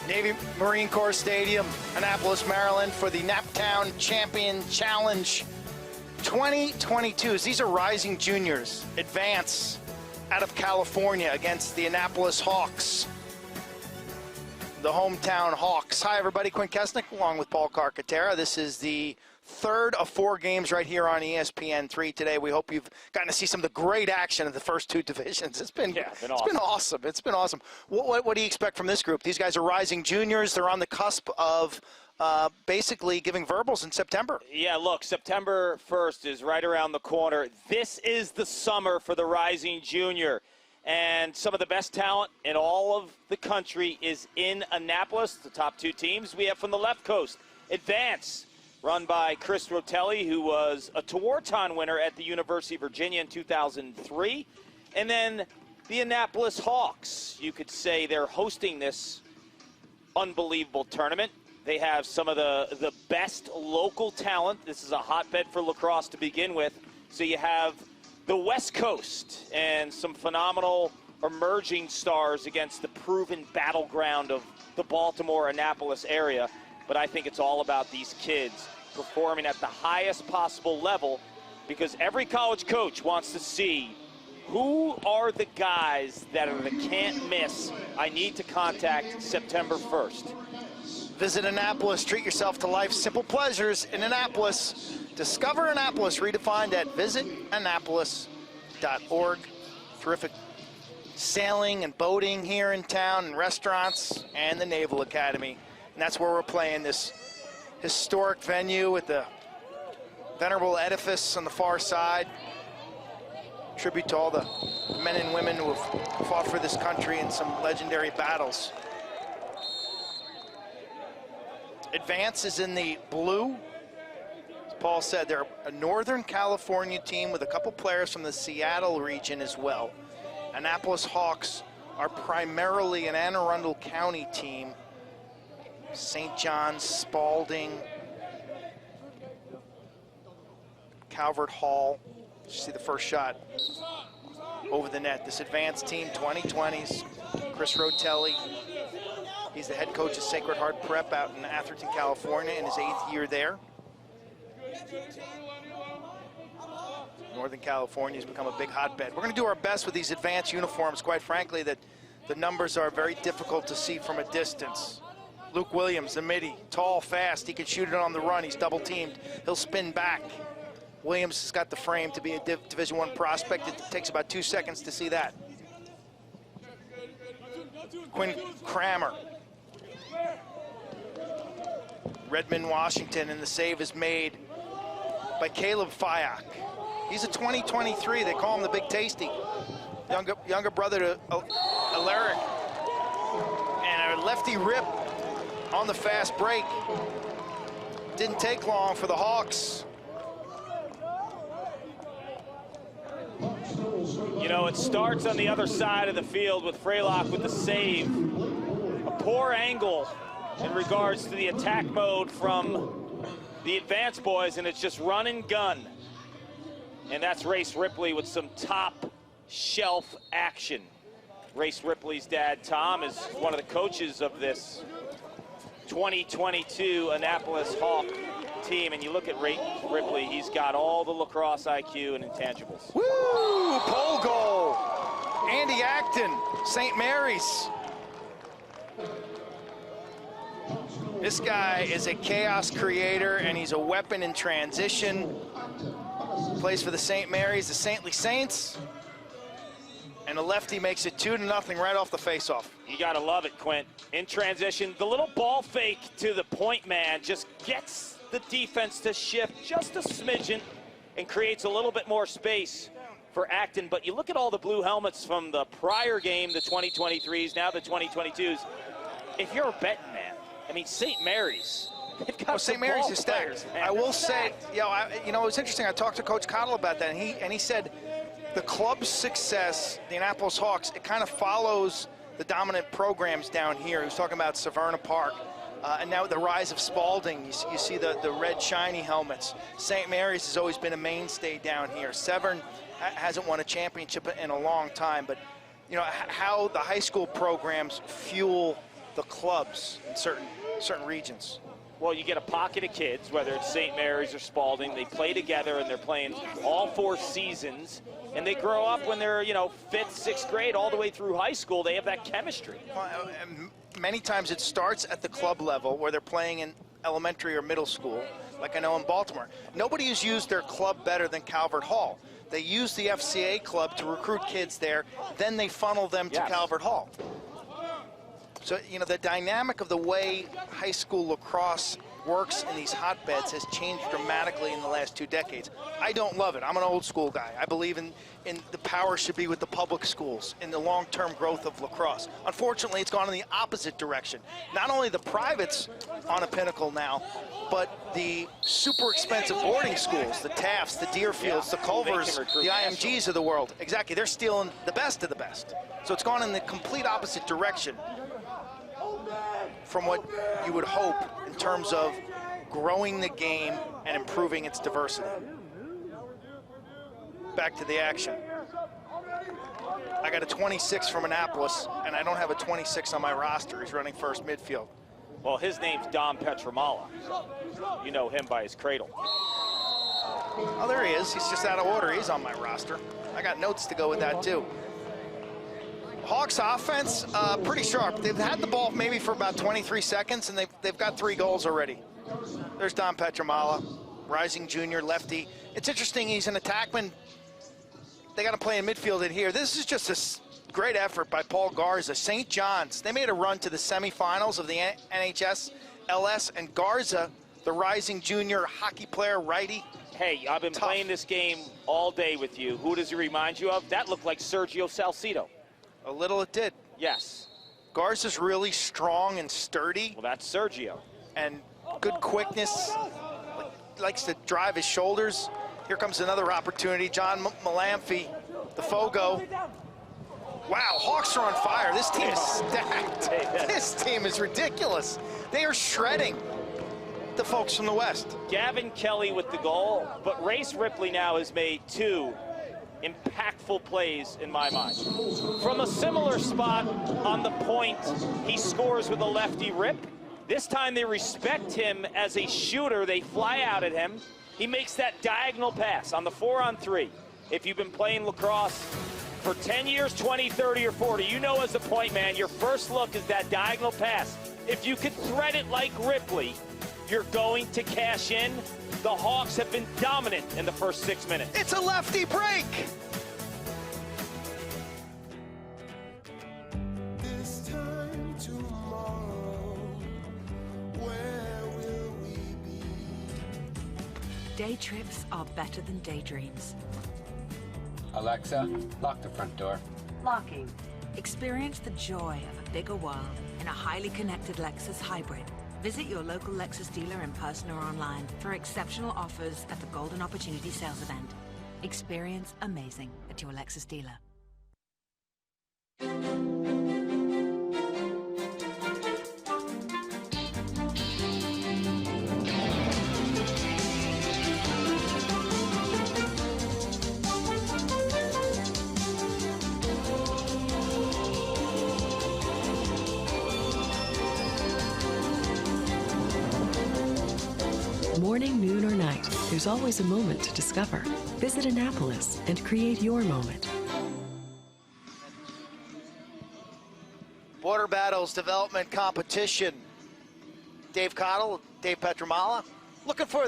Navy Marine Corps Stadium, Annapolis, Maryland, for the Naptown Champion Challenge 2022. These are rising juniors, advance out of California against the Annapolis Hawks, the hometown Hawks. Hi, everybody. Quinn Kesnick along with Paul Carcaterra. This is the third of 4 games right here on ESPN3 today. We hope you've gotten to see some of the great action of the first 2 divisions. It's been awesome. It's been awesome. What do you expect from this group? These guys are rising juniors. They're on the cusp of basically giving verbals in September. Yeah, look, September 1st is right around the corner. This is the summer for the rising junior. And some of the best talent in all of the country is in Annapolis. The top 2 teams we have from the left coast. Advance, run by Chris Rotelli, who was a Tewaaraton winner at the University of Virginia in 2003. And then the Annapolis Hawks. You could say they're hosting this unbelievable tournament. They have some of the best local talent. This is a hotbed for lacrosse to begin with. So you have the West Coast and some phenomenal emerging stars against the proven battleground of the Baltimore, Annapolis area. But I think it's all about these kids performing at the highest possible level, because every college coach wants to see who are the guys that are the can't miss I need to contact September 1st. Visit Annapolis. Treat yourself to life's simple pleasures in Annapolis. Discover Annapolis, redefined at visitannapolis.org. Terrific sailing and boating here in town, and restaurants, and the Naval Academy. And that's where we're playing, this historic venue with the venerable edifice on the far side. Tribute to all the men and women who have fought for this country in some legendary battles. Advance is in the blue. As Paul said, they're a Northern California team with a couple players from the Seattle region as well. Annapolis Hawks are primarily an Anne Arundel County team. St. John's, Spalding, Calvert Hall. You see the first shot over the net. This Advance team, 2020s, Chris Rotelli. He's the head coach of Sacred Heart Prep out in Atherton, California, in his 8th year there. Northern California has become a big hotbed. We're going to do our best with these Advance uniforms. Quite frankly, that the numbers are very difficult to see from a distance. Luke Williams, the midi, tall, fast. He can shoot it on the run. He's double teamed. He'll spin back. Williams has got the frame to be a Division I prospect. It takes about 2 seconds to see that. Quinn Kramer. Redmond, Washington, and the save is made by Caleb Fyack. He's a 2023. They call him the Big Tasty. Younger brother to Alaric. And a lefty rip on the fast break. Didn't take long for the Hawks. You know, it starts on the other side of the field with Freylock with the save. A poor angle in regards to the attack mode from the Advance boys, and it's just run and gun. And that's Race Ripley with some top shelf action. Race Ripley's dad, Tom, is one of the coaches of this 2022 Annapolis Hawk team, and you look at Ripley, he's got all the lacrosse IQ and intangibles. Woo! Pole goal! Andy Acton, St. Mary's. This guy is a chaos creator, and he's a weapon in transition. Plays for the St. Mary's, the Saintly Saints. And the lefty makes it 2-0 right off the face-off. You gotta love it, Quint. In transition, the little ball fake to the point man just gets the defense to shift just a smidgen and creates a little bit more space for Acton. But you look at all the blue helmets from the prior game, the 2023s, now the 2022s. If you're a betting man, I mean, St. Mary's, they've got St. Mary's is stacked. I will say, you know, it was interesting. I talked to Coach Cottle about that, and he said the club's success, the Annapolis Hawks, it kind of follows the dominant programs down here. He was talking about Severna Park, and now the rise of Spalding. You see the red shiny helmets. St. Mary's has always been a mainstay down here. Severn hasn't won a championship in a long time, but you know how the high school programs fuel the clubs in certain regions? Well, you get a pocket of kids, whether it's St. Mary's or Spalding. They play together, and they're playing all 4 seasons. And they grow up when they're, 5th, 6th grade, all the way through high school. They have that chemistry. Well, and many times it starts at the club level where they're playing in elementary or middle school, like I know in Baltimore. Nobody has used their club better than Calvert Hall. They use the FCA club to recruit kids there, then they funnel them to Calvert Hall. So, the dynamic of the way high school lacrosse works in these hotbeds has changed dramatically in the last 2 decades. I don't love it. I'm an old school guy. I believe in the power should be with the public schools, in the long-term growth of lacrosse. Unfortunately, it's gone in the opposite direction. Not only the privates on a pinnacle now, but the super expensive boarding schools, the Tafts, the Deerfields, the Culvers, the IMGs of the world. Exactly, they're stealing the best of the best. So it's gone in the complete opposite direction from what you would hope in terms of growing the game and improving its diversity. Back to the action. I got a 26 from Annapolis, and I don't have a 26 on my roster. He's running first midfield. Well, his name's Dom Petramala. You know him by his cradle. Oh, there he is. He's just out of order. He's on my roster. I got notes to go with that, too. Hawks offense, pretty sharp. They've had the ball maybe for about 23 seconds, and they've got 3 goals already. There's Dom Petramala, rising junior, lefty. It's interesting, he's an attackman. They got to play in midfield in here. This is just a great effort by Paul Garza. St. John's, they made a run to the semifinals of the NHS LS, and Garza, the rising junior hockey player, righty. Hey, I've been playing this game all day with you. Who does he remind you of? That looked like Sergio Salcido. A little it did. Yes. Garza's really strong and sturdy. Well, that's Sergio. And good quickness. Likes to drive his shoulders. Here comes another opportunity. John Malamphy, the Fogo. Wow, Hawks are on fire. This team is stacked. This team is ridiculous. They are shredding the folks from the West. Gavin Kelly with the goal, but Race Ripley now has made 2 impactful plays in my mind. From a similar spot on the point, he scores with a lefty rip. This time they respect him as a shooter. They fly out at him. He makes that diagonal pass on the 4-on-3. If you've been playing lacrosse for 10 years, 20, 30, or 40, you know as a point man, your first look is that diagonal pass. If you could thread it like Ripley, you're going to cash in. The Hawks have been dominant in the first 6 minutes. It's a lefty break. This time tomorrow, where will we be? Day trips are better than daydreams. Alexa, lock the front door. Locking. Experience the joy of a bigger world in a highly connected Lexus hybrid. Visit your local Lexus dealer in person or online for exceptional offers at the Golden Opportunity Sales Event. Experience amazing at your Lexus dealer. Morning, noon, or night, there's always a moment to discover. Visit Annapolis and create your moment. Border Battles Development Competition. Dave Cottle, Dave Petramala, looking for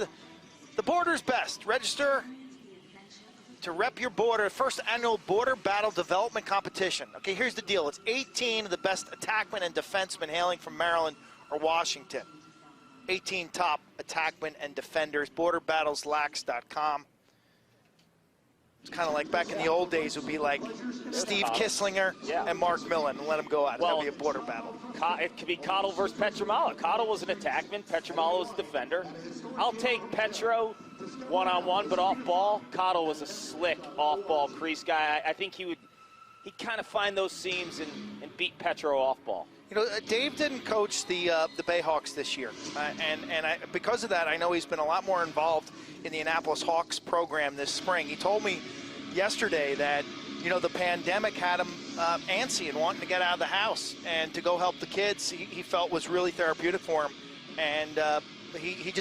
the border's best. Register to rep your border. First annual Border Battle Development Competition. Okay, here's the deal. It's 18 of the best attackmen and defensemen hailing from Maryland or Washington. 18 top attackmen and defenders. BorderBattlesLax.com. It's kind of like back in the old days, it would be like Steve Kistler and Mark Millen, and let them go at it. That'd be a border battle. It could be Cottle versus Petramala. Cottle was an attackman. Petramala was a defender. I'll take Petro one-on-one, but off-ball, Cottle was a slick off-ball crease guy. I think he'd kind of find those seams and beat Petro off-ball. You know, Dave didn't coach the Bayhawks this year, because of that, I know he's been a lot more involved in the Annapolis Hawks program this spring. He told me yesterday that, you know, the pandemic had him antsy and wanting to get out of the house and to go help the kids. He felt was really therapeutic for him, and he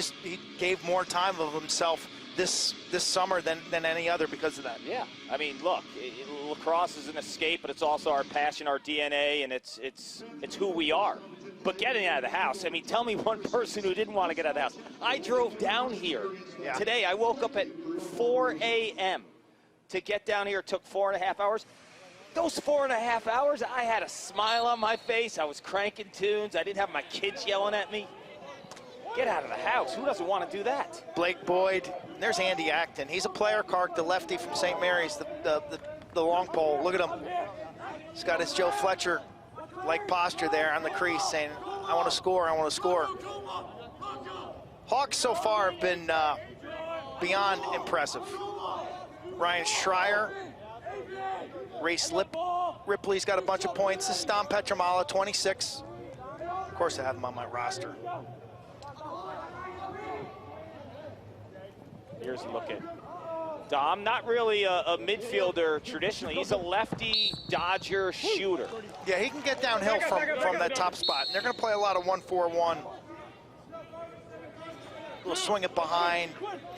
gave more time of himself this summer than any other because of that. Yeah, I mean, look, lacrosse is an escape, but it's also our passion, our DNA, and it's who we are. But getting out of the house, I mean, tell me one person who didn't want to get out of the house. I drove down here today. I woke up at 4 a.m. to get down here. It took 4.5 hours. Those 4.5 hours, I had a smile on my face. I was cranking tunes. I didn't have my kids yelling at me. Get out of the house. Who doesn't want to do that? Blake Boyd. There's Andy Acton. He's a player, Clark, the lefty from St. Mary's, the long pole. Look at him. He's got his Joe Fletcher-like posture there on the crease saying, I want to score, I want to score. Hawks so far have been beyond impressive. Ryan Schreier, Race Ripley's got a bunch of points. This is Dom Petramala, 26. Of course I have him on my roster. Here's a look at Dom. Not really a midfielder traditionally. He's a lefty Dodger shooter. Yeah, he can get downhill from that top spot. And they're going to play a lot of 1-4-1. We'll swing it behind,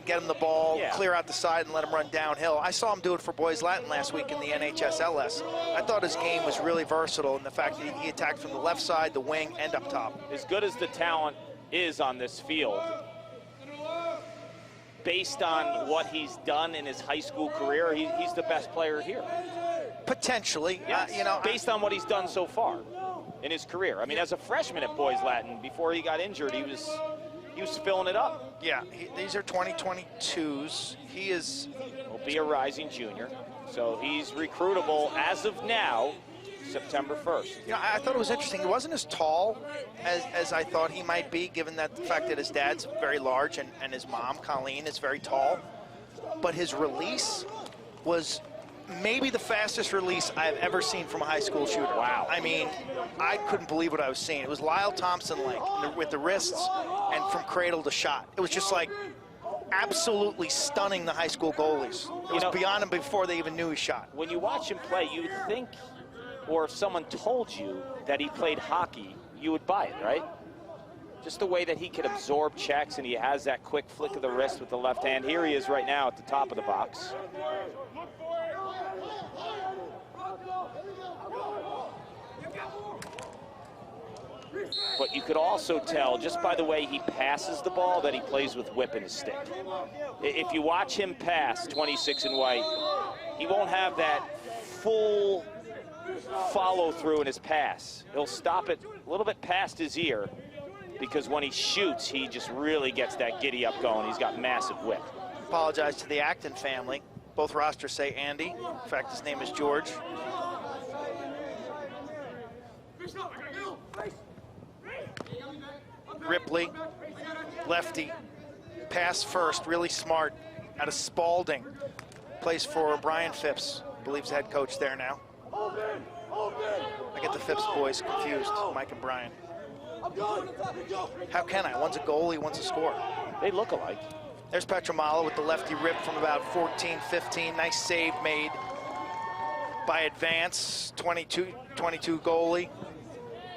get him the ball, clear out the side, and let him run downhill. I saw him do it for Boys Latin last week in the NHSLS. I thought his game was really versatile in the fact that he attacked from the left side, the wing, and up top. As good as the talent is on this field, based on what he's done in his high school career, he's the best player here. Potentially. Yes. Based on what he's done so far in his career. I mean, as a freshman at Boys Latin, before he got injured, he was filling it up. Yeah, these are 2022s. He will be a rising junior, so he's recruitable as of now, September 1st. I thought it was interesting. He wasn't as tall as I thought he might be, given that the fact that his dad's very large and his mom, Colleen, is very tall. But his release was maybe the fastest release I've ever seen from a high school shooter. Wow. I mean, I couldn't believe what I was seeing. It was Lyle Thompson-like with the wrists and from cradle to shot. It was just like absolutely stunning the high school goalies. It was beyond them before they even knew he shot. When you watch him play, you would think, or if someone told you that he played hockey, you would buy it, right? Just the way that he could absorb checks, and he has that quick flick of the wrist with the left hand. Here he is right now at the top of the box. But you could also tell, just by the way he passes the ball, that he plays with whip in his stick. If you watch him pass, 26 in white, he won't have that full follow-through in his pass. He'll stop it a little bit past his ear, because when he shoots, he just really gets that giddy-up going. He's got massive whip. Apologize to the Acton family. Both rosters say Andy. In fact, his name is George. Ripley, lefty, pass first, really smart, out of Spalding. Plays for Brian Phipps, I believe he's head coach there now. I get the Phipps boys confused, Mike and Brian. How can I? One's a goalie, one's a scorer. They look alike. There's Petramala with the lefty rip from about 14, 15. Nice save made by Advance, 22 goalie.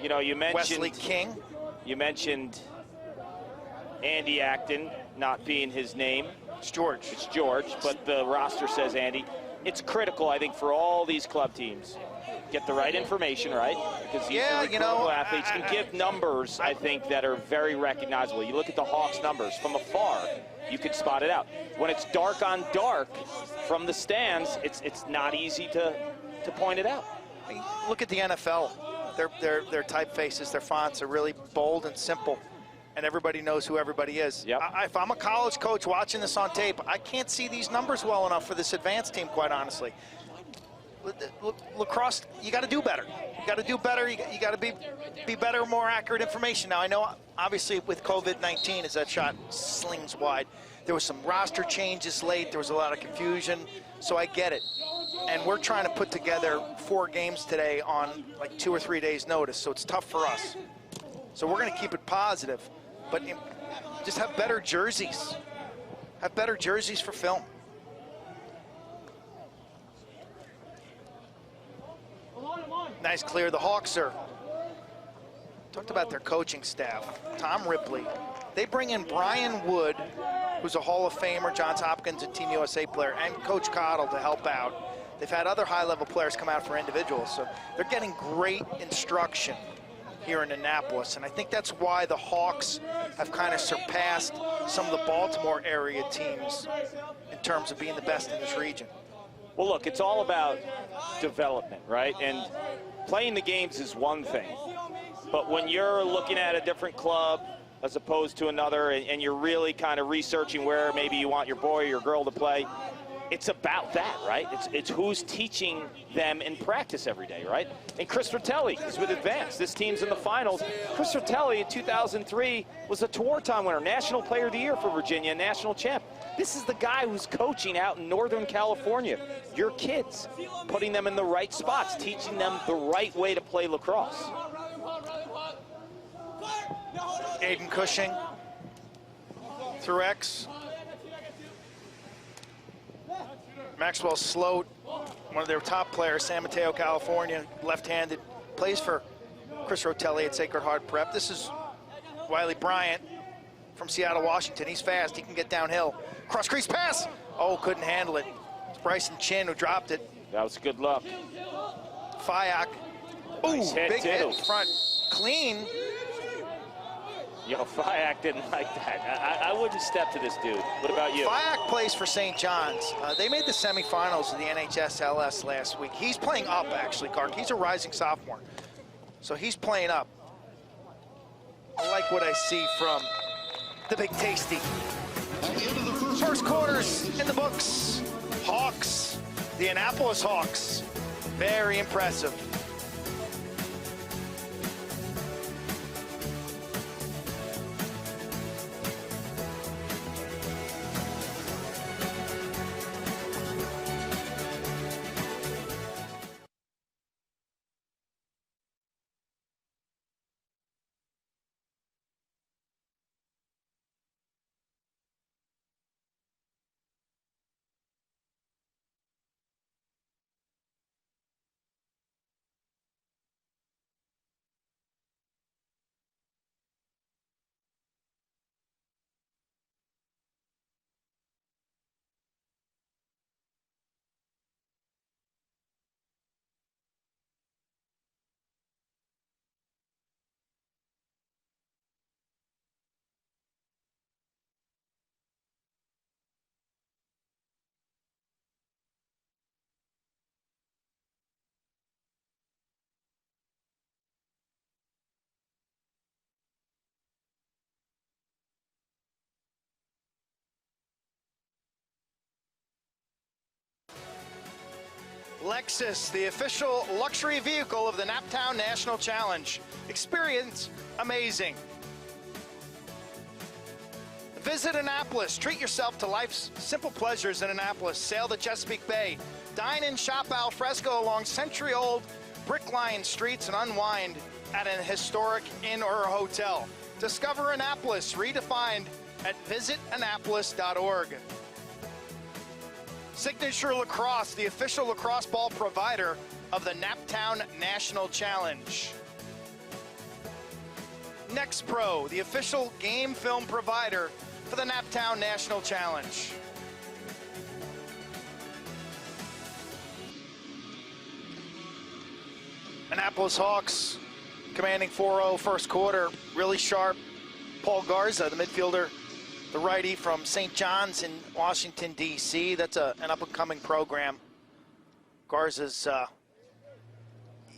You know, you mentioned Wesley King. You mentioned Andy Acton not being his name. It's George. It's George, but the roster says Andy. It's critical, I think, for all these club teams. Get the right information, right? Because these are recruitable athletes can give numbers, I think, that are very recognizable. You look at the Hawks' numbers from afar, you could spot it out. When it's dark on dark from the stands, it's not easy to point it out. Look at the NFL. Their typefaces, their fonts are really bold and simple, and everybody knows who everybody is. Yep. If I'm a college coach watching this on tape, I can't see these numbers well enough for this Advanced team, quite honestly. Lacrosse, you got to do better. You got to do better. You got to be better, more accurate information. Now, I know, obviously, with COVID-19, as that shot slings wide, there was some roster changes late. There was a lot of confusion, so I get it. And we're trying to put together 4 games today on like 2 or 3 days' notice, so it's tough for us. So we're going to keep it positive, but just have better jerseys. Have better jerseys for film. Nice clear. The Hawks are, talked about their coaching staff. Tom Ripley. They bring in Brian Wood, who's a Hall of Famer, Johns Hopkins and Team USA player, and Coach Cottle to help out. They've had other high-level players come out for individuals, so they're getting great instruction here in Annapolis, and I think that's why the Hawks have kind of surpassed some of the Baltimore area teams in terms of being the best in this region. Well, look, it's all about development, right? And playing the games is one thing, but when you're looking at a different club as opposed to another, and you're really kind of researching where maybe you want your boy or your girl to play, it's about that, right? It's who's teaching them in practice every day, right? And Chris Rotelli is with Advance. This team's in the finals. Chris Rotelli in 2003 was a Tewaaraton winner, National Player of the Year for Virginia, national champ. This is the guy who's coaching out in Northern California. Your kids, putting them in the right spots, teaching them the right way to play lacrosse. Aiden Cushing through X. Maxwell Sloat, one of their top players, San Mateo, California, left-handed, plays for Chris Rotelli at Sacred Heart Prep. This is Wiley Bryant from Seattle, Washington. He's fast, he can get downhill. Cross-crease pass! Oh, couldn't handle it. It's Bryson Chin who dropped it. That was good luck. Fayak. Ooh, Nice hit, big hit too. in front. Clean. Yo, Fayak didn't like that. I wouldn't step to this dude. What about you? Fayak plays for St. John's. They made the semifinals of the NHSLS last week. He's playing up, actually, Clark. He's a rising sophomore. So he's playing up. I like what I see from the Big Tasty. First quarter's in the books. Hawks, the Annapolis Hawks. Very impressive. Lexus, the official luxury vehicle of the Naptown National Challenge. Experience amazing. Visit Annapolis. Treat yourself to life's simple pleasures in Annapolis. Sail the Chesapeake Bay. Dine and shop al fresco along century-old brick-lined streets and unwind at an historic inn or hotel. Discover Annapolis, redefined at visitannapolis.org. Signature Lacrosse, the official lacrosse ball provider of the Naptown National Challenge. Next Pro, the official game film provider for the Naptown National Challenge. Annapolis Hawks commanding 4-0 first quarter, really sharp. Paul Garza, the midfielder, the righty from St. John's in Washington, D.C. That's an up-and-coming program. Garza's,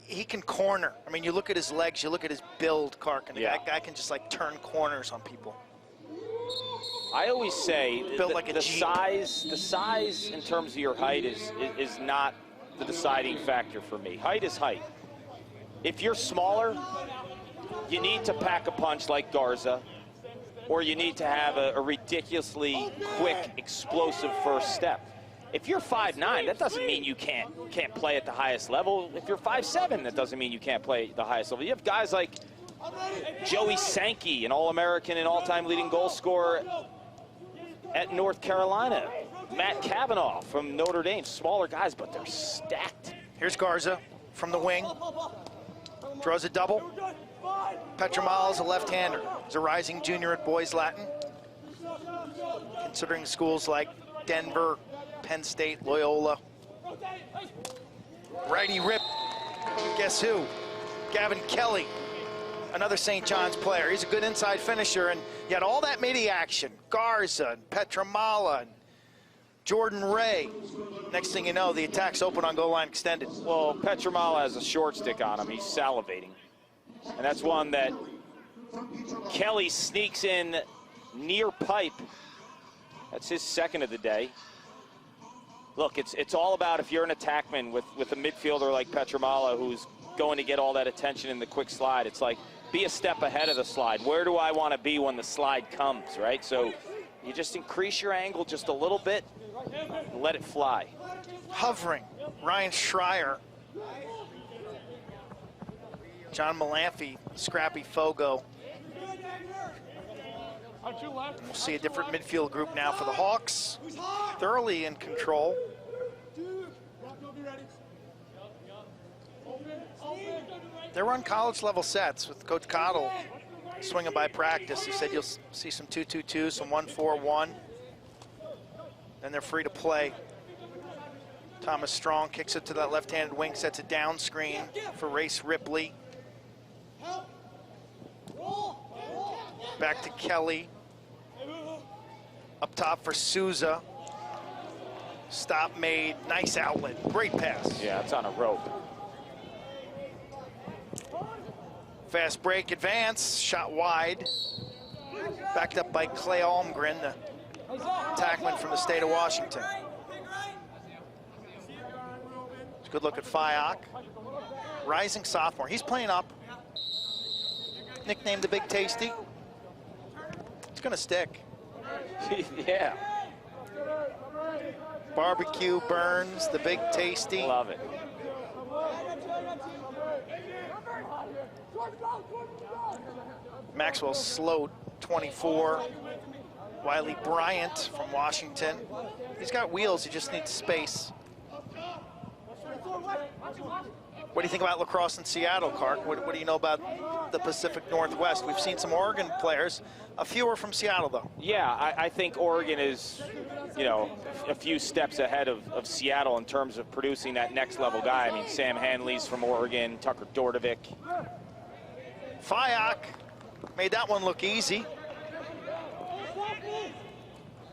he can corner. I mean, you look at his legs, you look at his build, Clark, and that guy can just, like, turn corners on people. I always say Built like a the Jeep. size in terms of your height is not the deciding factor for me. Height is height. If you're smaller, you need to pack a punch like Garza, or you need to have a ridiculously quick, explosive first step. If you're 5'9", that doesn't mean you can't play at the highest level. If you're 5'7", that doesn't mean you can't play at the highest level. You have guys like Joey Sankey, an All-American and all-time leading goal scorer at North Carolina. Matt Cavanaugh from Notre Dame. Smaller guys, but they're stacked. Here's Garza from the wing. Draws a double. Petramala's a left-hander. He's a rising junior at Boys Latin. Considering schools like Denver, Penn State, Loyola. Righty rip. Guess who? Gavin Kelly, another St. John's player. He's a good inside finisher, and you had all that midi action. Garza, and Petramala, and Jordan Ray. Next thing you know, the attack's open on goal line extended. Well, Petramala has a short stick on him. He's salivating. And that's one that Kelly sneaks in near pipe. That's his second of the day. Look, it's all about if you're an attackman with a midfielder like Petramala who's going to get all that attention in the quick slide. It's like, be a step ahead of the slide. Where do I want to be when the slide comes, right? So you just increase your angle just a little bit and let it fly. Hovering, Ryan Schreier. John Malamphy, Scrappy Fogo. We'll see a different midfield group now for the Hawks. Thoroughly in control. They run college level sets with Coach Cottle swinging by practice. He said you'll see some 2-2-2, some 1-4-1. Then they're free to play. Thomas Strong kicks it to that left-handed wing, sets a down screen for Race Ripley. Back to Kelly. Up top for Souza. Stop made, nice outlet, great pass. Yeah, it's on a rope. Fast break, advance, shot wide. Backed up by Clay Almgren, the attackman from the state of Washington. It's a good look at Fyock. Rising sophomore, he's playing up. Nicknamed the Big Tasty. It's gonna stick. Yeah. Barbecue Burns, the Big Tasty. Love it. Maxwell Sloat, 24. Wiley Bryant from Washington. He's got wheels, he just needs space. What do you think about lacrosse in Seattle, Clark? What do you know about the Pacific Northwest? We've seen some Oregon players, a few are from Seattle, though. Yeah, I think Oregon is, you know, a few steps ahead of Seattle in terms of producing that next level guy. I mean, Sam Hanley's from Oregon, Tucker Dordovic. Fyock made that one look easy.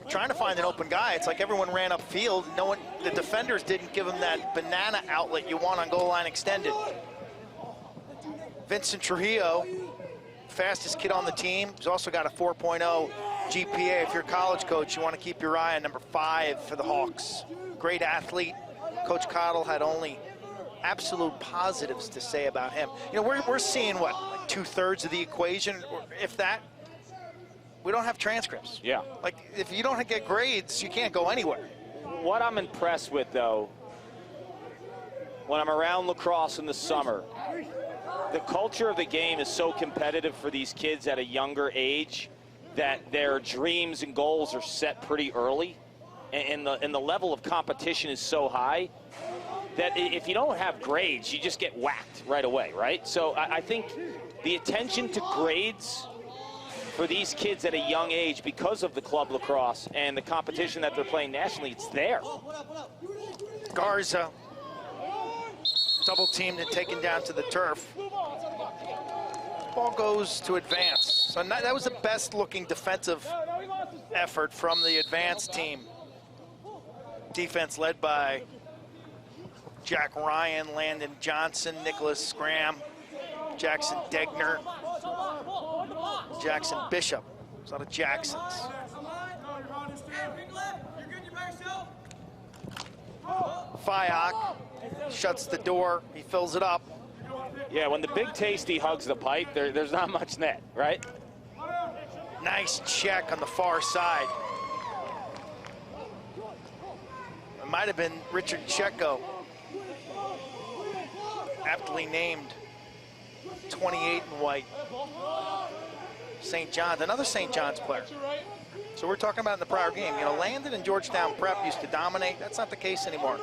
Trying to find an open guy. It's like everyone ran upfield. No one, the defenders didn't give him that banana outlet you want on goal line extended. Vincent Trujillo, fastest kid on the team. He's also got a 4.0 GPA. If you're a college coach, you want to keep your eye on number 5 for the Hawks. Great athlete. Coach Cottle had only absolute positives to say about him. You know, we're seeing what, like 2/3 of the equation, or if that. We don't have transcripts. Yeah. Like, if you don't get grades, you can't go anywhere. What I'm impressed with, though, when I'm around lacrosse in the summer, the culture of the game is so competitive for these kids at a younger age that their dreams and goals are set pretty early. And the level of competition is so high that if you don't have grades, you just get whacked right away, right? So I think the attention to grades for these kids at a young age, because of the club lacrosse and the competition that they're playing nationally, it's there. Garza, double teamed and taken down to the turf. Ball goes to advance. So that was the best looking defensive effort from the advance team. Defense led by Jack Ryan, Landon Johnson, Nicholas Graham, Jackson Degner, Jackson Bishop. There's a lot of Jacksons. Fyock shuts the door. He fills it up. Yeah, when the Big Tasty hugs the pipe, there's not much net, right? Nice check on the far side. It might have been Richard Checo, aptly named 28 in white. St. John's, another St. John's player. So we're talking about in the prior game, you know, Landon and Georgetown Prep used to dominate. That's not the case anymore.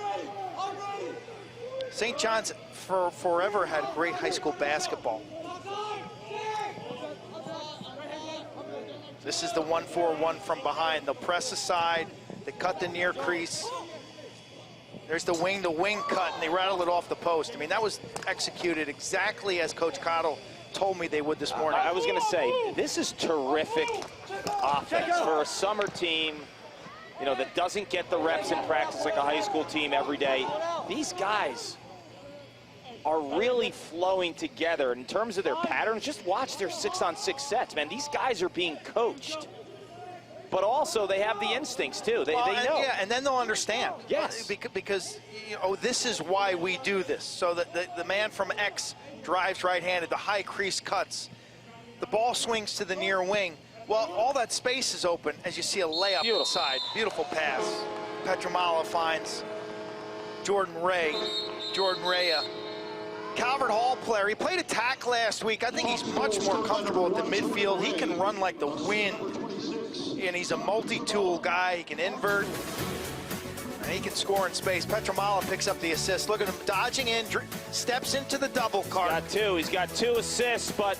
St. John's for forever had great high school basketball. This is the 1-4-1 from behind. They'll press aside, they cut the near crease. There's the wing-to-wing cut, and they rattle it off the post. I mean, that was executed exactly as Coach Cottle told me they would this morning. I was going to say, this is terrific offense for a summer team, you know, that doesn't get the reps in practice like a high school team every day. These guys are really flowing together in terms of their patterns. Just watch their 6-on-6 sets, man. These guys are being coached. But also, they have the instincts, too. They know. Yeah, and then they'll understand. Yes. Because, you know, this is why we do this. So that the man from X drives right-handed, the high crease cuts. The ball swings to the near wing. Well, all that space is open as you see a layup inside. Beautiful pass. Petramala finds Jordan Ray. Jordan Rea. Calvert Hall player. He played attack last week. I think he's much more comfortable at the midfield. He can run like the wind. And he's a multi-tool guy. He can invert, and he can score in space. Petramala picks up the assist. Look at him dodging in, steps into the double cart. He's got two assists, but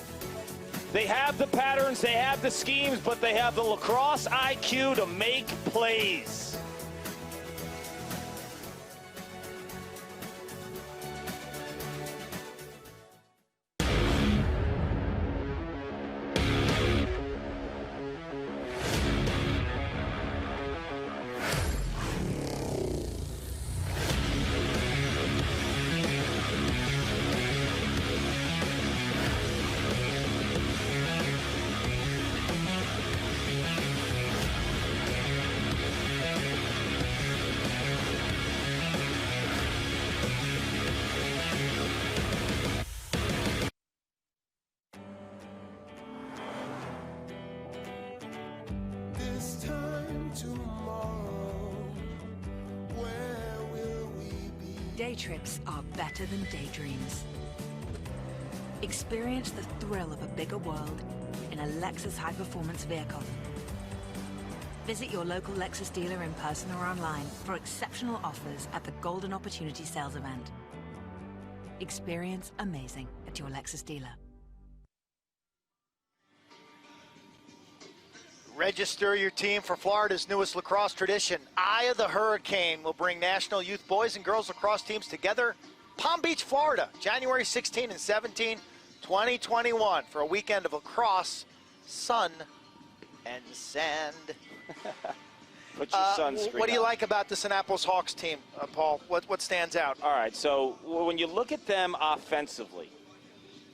they have the patterns, they have the schemes, but they have the lacrosse IQ to make plays. This time tomorrow, where will we be? Day trips are better than daydreams. Experience the thrill of a bigger world in a Lexus high-performance vehicle. Visit your local Lexus dealer in person or online for exceptional offers at the Golden Opportunity Sales Event. Experience amazing at your Lexus dealer. Register your team for Florida's newest lacrosse tradition. Eye of the Hurricane will bring national youth boys and girls lacrosse teams together. Palm Beach, Florida, January 16 and 17, 2021, for a weekend of lacrosse, sun, and sand. Put your sunscreen What do you on. like about this Annapolis Hawks team, Paul? What stands out? All right, so when you look at them offensively,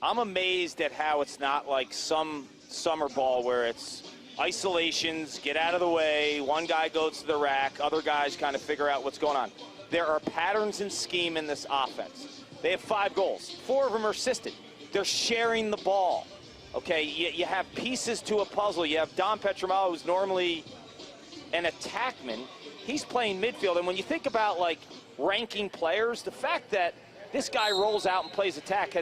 I'm amazed at how it's not like some summer ball where it's isolations, get out of the way, one guy goes to the rack, other guys kind of figure out what's going on. There are patterns and scheme in this offense. They have 5 goals. 4 of them are assisted. They're sharing the ball. Okay, you have pieces to a puzzle. You have Don Petramala, who's normally an attackman. He's playing midfield. And when you think about, like, ranking players, the fact that this guy rolls out and plays attack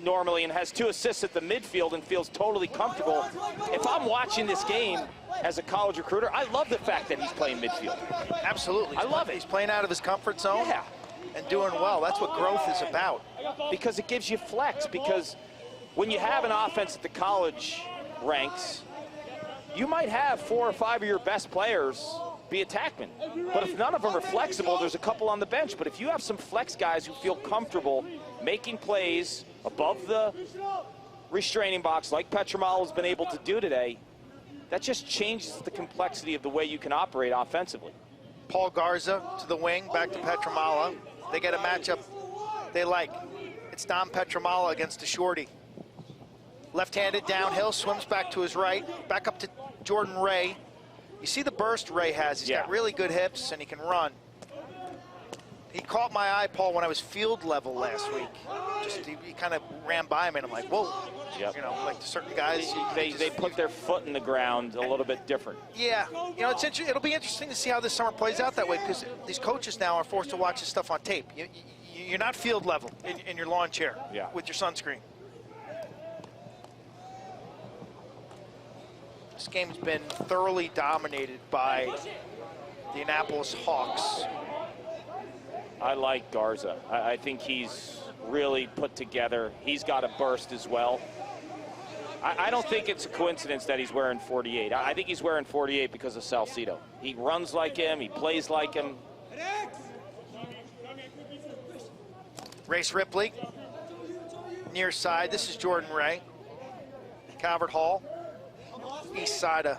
normally and has 2 assists at the midfield and feels totally comfortable. If I'm watching this game as a college recruiter, I love the fact that he's playing midfield. Absolutely. I love it. He's playing out of his comfort zone. Yeah. And doing well. That's what growth is about. Because it gives you flex. Because when you have an offense at the college ranks, you might have 4 or 5 of your best players be attackmen. But if none of them are flexible, there's a couple on the bench. But if you have some flex guys who feel comfortable making plays above the restraining box like Petramala has been able to do today, that just changes the complexity of the way you can operate offensively. Paul Garza to the wing, back to Petramala. They get a matchup they like. It's Don Petramala against a shorty. Left-handed downhill, swims back to his right, back up to Jordan Ray. You see the burst Ray has. He's got really good hips, and he can run. He caught my eye, Paul, when I was field level last week. Just he kind of ran by me, and I'm like, whoa. Yep. You know, like certain guys. They put their foot in the ground a little bit different. Yeah. You know, it'll be interesting to see how this summer plays out that way, because these coaches now are forced to watch this stuff on tape. You're not field level in your lawn chair with your sunscreen. This game's been thoroughly dominated by the Annapolis Hawks. I like Garza. I think he's really put together. He's got a burst as well. I don't think it's a coincidence that he's wearing 48. I think he's wearing 48 because of Salcido. He runs like him. He plays like him. Race Ripley, near side. This is Jordan Ray. Calvert Hall, east side of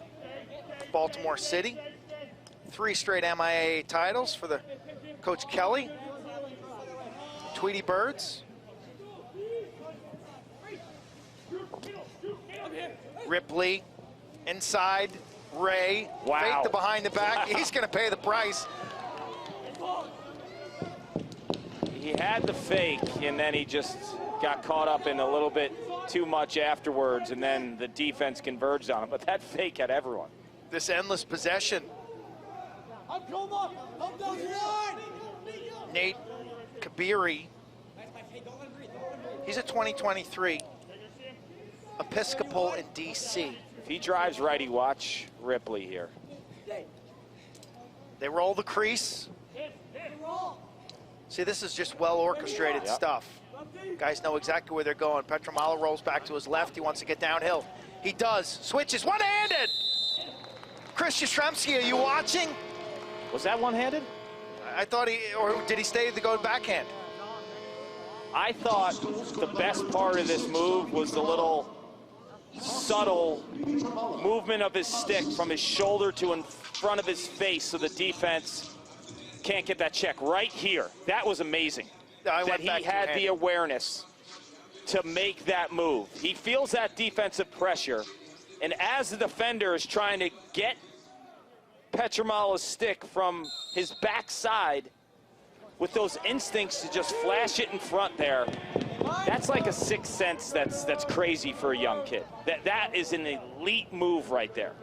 Baltimore City. 3 straight MIAA titles for the Coach Kelly. Tweety Birds. Ripley, inside, Ray. Wow. Fake the behind the back. He's going to pay the price. He had the fake, and then he just got caught up in a little bit too much afterwards, and then the defense converged on him. But that fake had everyone. This endless possession. Nate Kabiri. He's a 2023 Episcopal in DC. If he drives righty, watch Ripley here. They roll the crease. See, this is just well orchestrated stuff. Guys know exactly where they're going. Petramalo rolls back to his left. He wants to get downhill. He does. Switches one-handed. Chris Yastrzemski, are you watching? Was that one-handed? I thought or did he stay to go backhand? I thought the best part of this move was the little subtle movement of his stick from his shoulder to in front of his face so the defense can't get that check right here. That was amazing. That he had the awareness to make that move. He feels that defensive pressure, and as the defender is trying to get Petramalo's stick from his backside with those instincts to just flash it in front there, that's like a sixth sense that's crazy for a young kid. That is an elite move right there.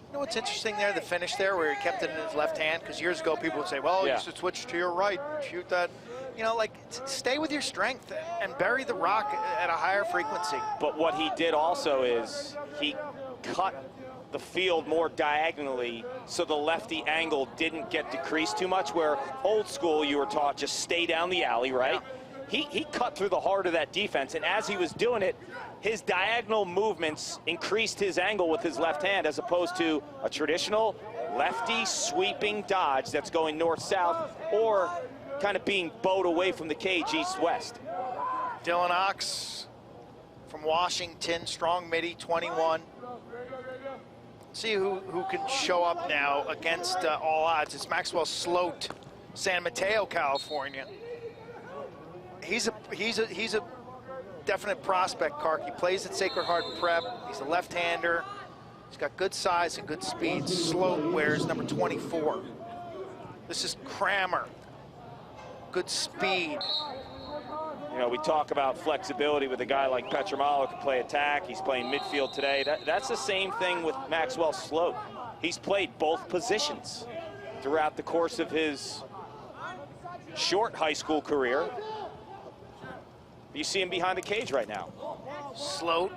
You know what's interesting there, the finish there where he kept it in his left hand? Because years ago people would say, well, you should switch to your right, shoot that. You know, like, stay with your strength and bury the rock at a higher frequency. But what he did also is he cut the field more diagonally so the lefty angle didn't get decreased too much, where old school you were taught just stay down the alley, right? Yeah. He cut through the heart of that defense, and as he was doing it, his diagonal movements increased his angle with his left hand as opposed to a traditional lefty sweeping dodge that's going north-south or kind of being bowed away from the cage east-west. Dylan Ox from Washington, strong midi, 21. See who can show up now against all odds. It's Maxwell Sloat, San Mateo, California. He's a definite prospect, Kark. He plays at Sacred Heart Prep. He's a left-hander. He's got good size and good speed. Sloat wears number 24. This is Kramer. Good speed. You know, we talk about flexibility with a guy like Petramalo who can play attack. He's playing midfield today. That's the same thing with Maxwell Sloat. He's played both positions throughout the course of his short high school career. You see him behind the cage right now. Sloat,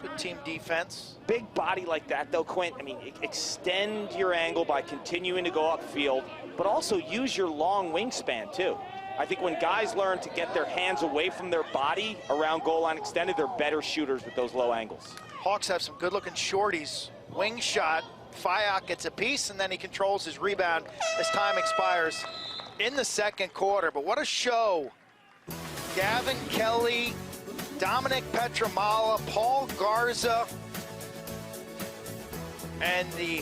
good team defense. Big body like that, though, Quint. I mean, extend your angle by continuing to go upfield, but also use your long wingspan, too. I think when guys learn to get their hands away from their body around goal line extended, they're better shooters with those low angles. Hawks have some good-looking shorties. Wing shot, Fayok gets a piece, and then he controls his rebound as time expires in the second quarter. But what a show. Gavin Kelly, Dominic Petramalo, Paul Garza, and the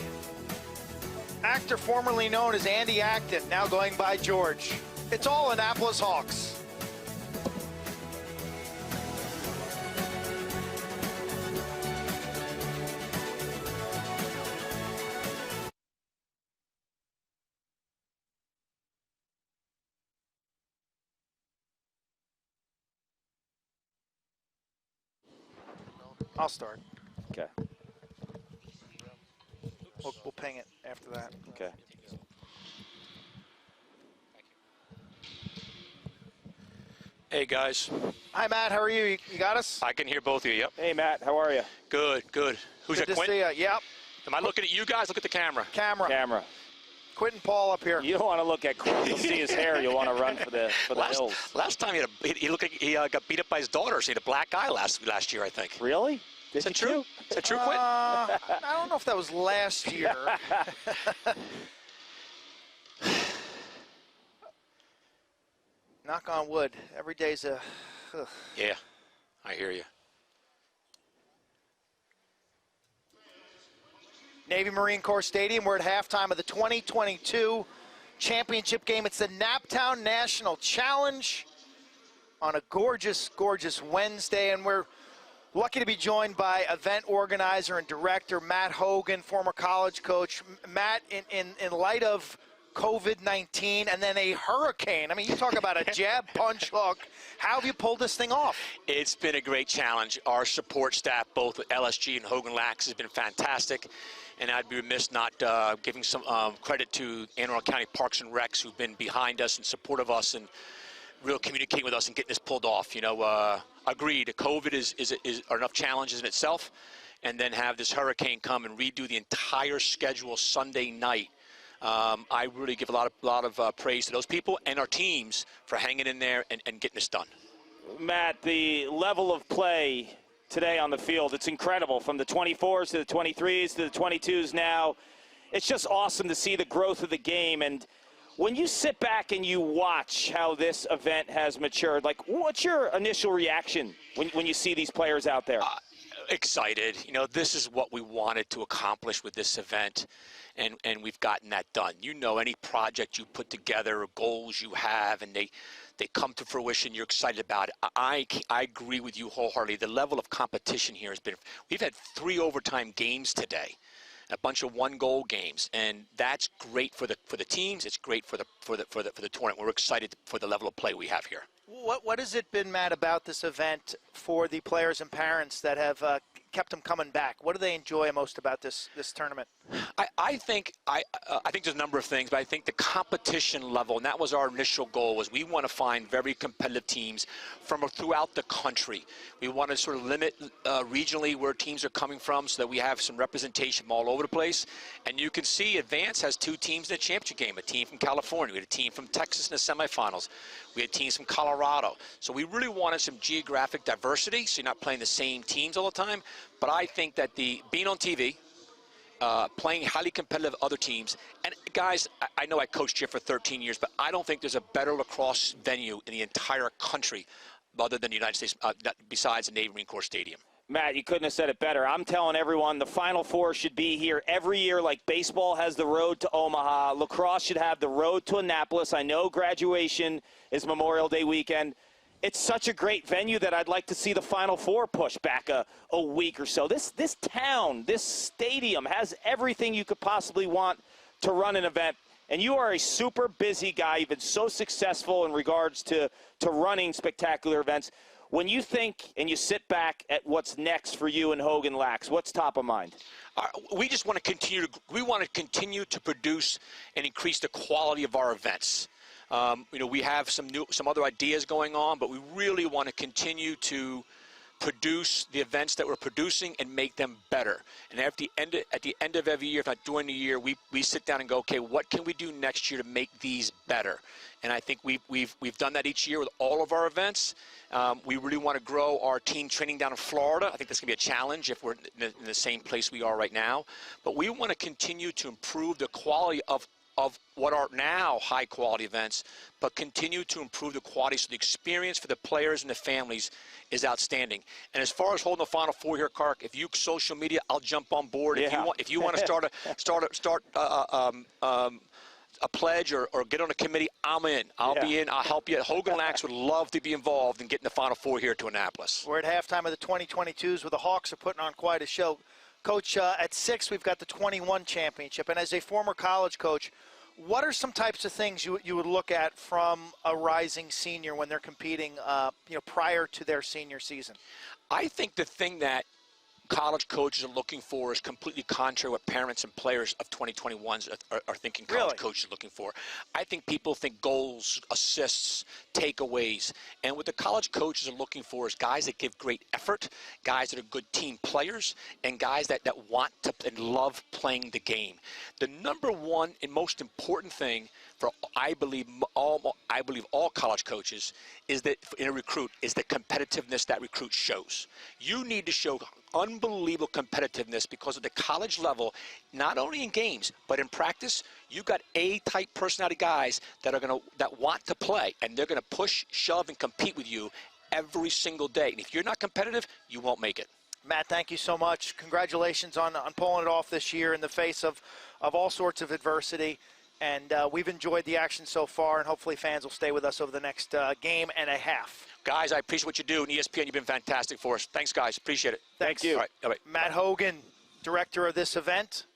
actor formerly known as Andy Acton, now going by George. It's all Annapolis Hawks. I'll start. Okay. We'll ping it after that. Okay. Hey, guys. Hi, Matt. How are you? You got us? I can hear both of you, yep. Hey, Matt. How are you? Good, good. Who's Good that, to Quint? see you. Yep. Am I looking at you guys? Look at the camera. Camera. Camera. Quentin Paul up here. You don't want to look at Quentin. You'll see his hair. You'll want to run for the hills. Last time he looked like he got beat up by his daughter. So he had a black eye last year, I think. Really? Is that true? Is that true, Quentin? I don't know if that was last year. Knock on wood. Every day's a... Ugh. Yeah, I hear you. Navy Marine Corps Stadium. We're at halftime of the 2022 championship game. It's the Naptown National Challenge on a gorgeous, gorgeous Wednesday, and we're lucky to be joined by event organizer and director Matt Hogan, former college coach. Matt, in light of COVID-19 and then a hurricane, I mean, you talk about a jab, punch, hook. How have you pulled this thing off? It's been a great challenge. Our support staff, both with LSG and Hogan Lax, has been fantastic. And I'd be remiss not giving some credit to Anne Arundel County Parks and Recs, who've been behind us and support of us and real communicating with us and getting this pulled off. You know, agreed, COVID are enough challenges in itself, and then have this hurricane come and redo the entire schedule Sunday night. I really give a lot of praise to those people and our teams for hanging in there and getting this done. Matt, the level of play today on the field, it's incredible, from the 24s to the 23s to the 22s now. It's just awesome to see the growth of the game. And when you sit back and you watch how this event has matured, like, what's your initial reaction when you see these players out there? Excited. You know, this is what we wanted to accomplish with this event, and we've gotten that done. You know, any project you put together, goals you have, and they come to fruition, you're excited about it. I agree with you wholeheartedly. The level of competition here has been, we've had 3 overtime games today, a bunch of 1-goal games, and that's great for the teams. It's great for the tournament. We're excited for the level of play we have here. What has it been, Matt, about this event for the players and parents that have kept them coming back? What do they enjoy most about this tournament? I think there's a number of things, but I think the competition level, and that was our initial goal, was we want to find very competitive teams from throughout the country. We want to sort of limit regionally where teams are coming from so that we have some representation from all over the place. And you can see Advance has 2 teams in the championship game, a team from California, we had a team from Texas in the semifinals, we had teams from Colorado. So we really wanted some geographic diversity, so you're not playing the same teams all the time. But I think that being on TV, playing highly competitive other teams. And guys, I know I coached here for 13 years, but I don't think there's a better lacrosse venue in the entire country other than the United States, besides the Navy Marine Corps Stadium. Matt, you couldn't have said it better. I'm telling everyone the Final Four should be here every year, like baseball has the road to Omaha. Lacrosse should have the road to Annapolis. I know graduation is Memorial Day weekend. It's such a great venue that I'd like to see the Final Four push back a week or so. This town, this stadium has everything you could possibly want to run an event. And you are a super busy guy. You've been so successful in regards to running spectacular events. When you think and you sit back at what's next for you and Hogan Lax, what's top of mind? We just want to continue to produce and increase the quality of our events. You know, we have some other ideas going on, but we really want to continue to produce the events that we're producing and make them better. And at the end of every year, if not during the year, we sit down and go, okay, what can we do next year to make these better? And I think we've done that each year with all of our events. We really want to grow our team training down in Florida. I think that's going to be a challenge if we're in the same place we are right now. But we want to continue to improve the quality of what are now high-quality events, but continue to improve the quality so the experience for the players and the families is outstanding. And as far as holding the Final Four here, Kark, if you social media, I'll jump on board. Yeah. If you want to start a pledge or get on a committee, I'm in. I'll be in. I'll help you. Hogan Lax would love to be involved in getting the Final Four here to Annapolis. We're at halftime of the 2022s where the Hawks are putting on quite a show. Coach, at 6, we've got the 21 championship. And as a former college coach, what are some types of things you would look at from a rising senior when they're competing, prior to their senior season? I think the thing that college coaches are looking for is completely contrary to what parents and players of 2021s are thinking college Really? coaches are looking for. I think people think goals, assists, takeaways, and what the college coaches are looking for is guys that give great effort, guys that are good team players, and guys that want to and love playing the game. The number one and most important thing for I believe all college coaches is that in a recruit is the competitiveness that recruit shows. You need to show unbelievable competitiveness because of the college level, not only in games but in practice. You got A-type personality guys that want to play, and they're going to push, shove, and compete with you every single day. And if you're not competitive, you won't make it. Matt, thank you so much. Congratulations on pulling it off this year in the face of all sorts of adversity. And we've enjoyed the action so far, and hopefully fans will stay with us over the next game and a half. Guys, I appreciate what you do, and ESPN, you've been fantastic for us. Thanks, guys. Appreciate it. Thanks. Thank you. All right. All right. Matt Hogan, director of this event,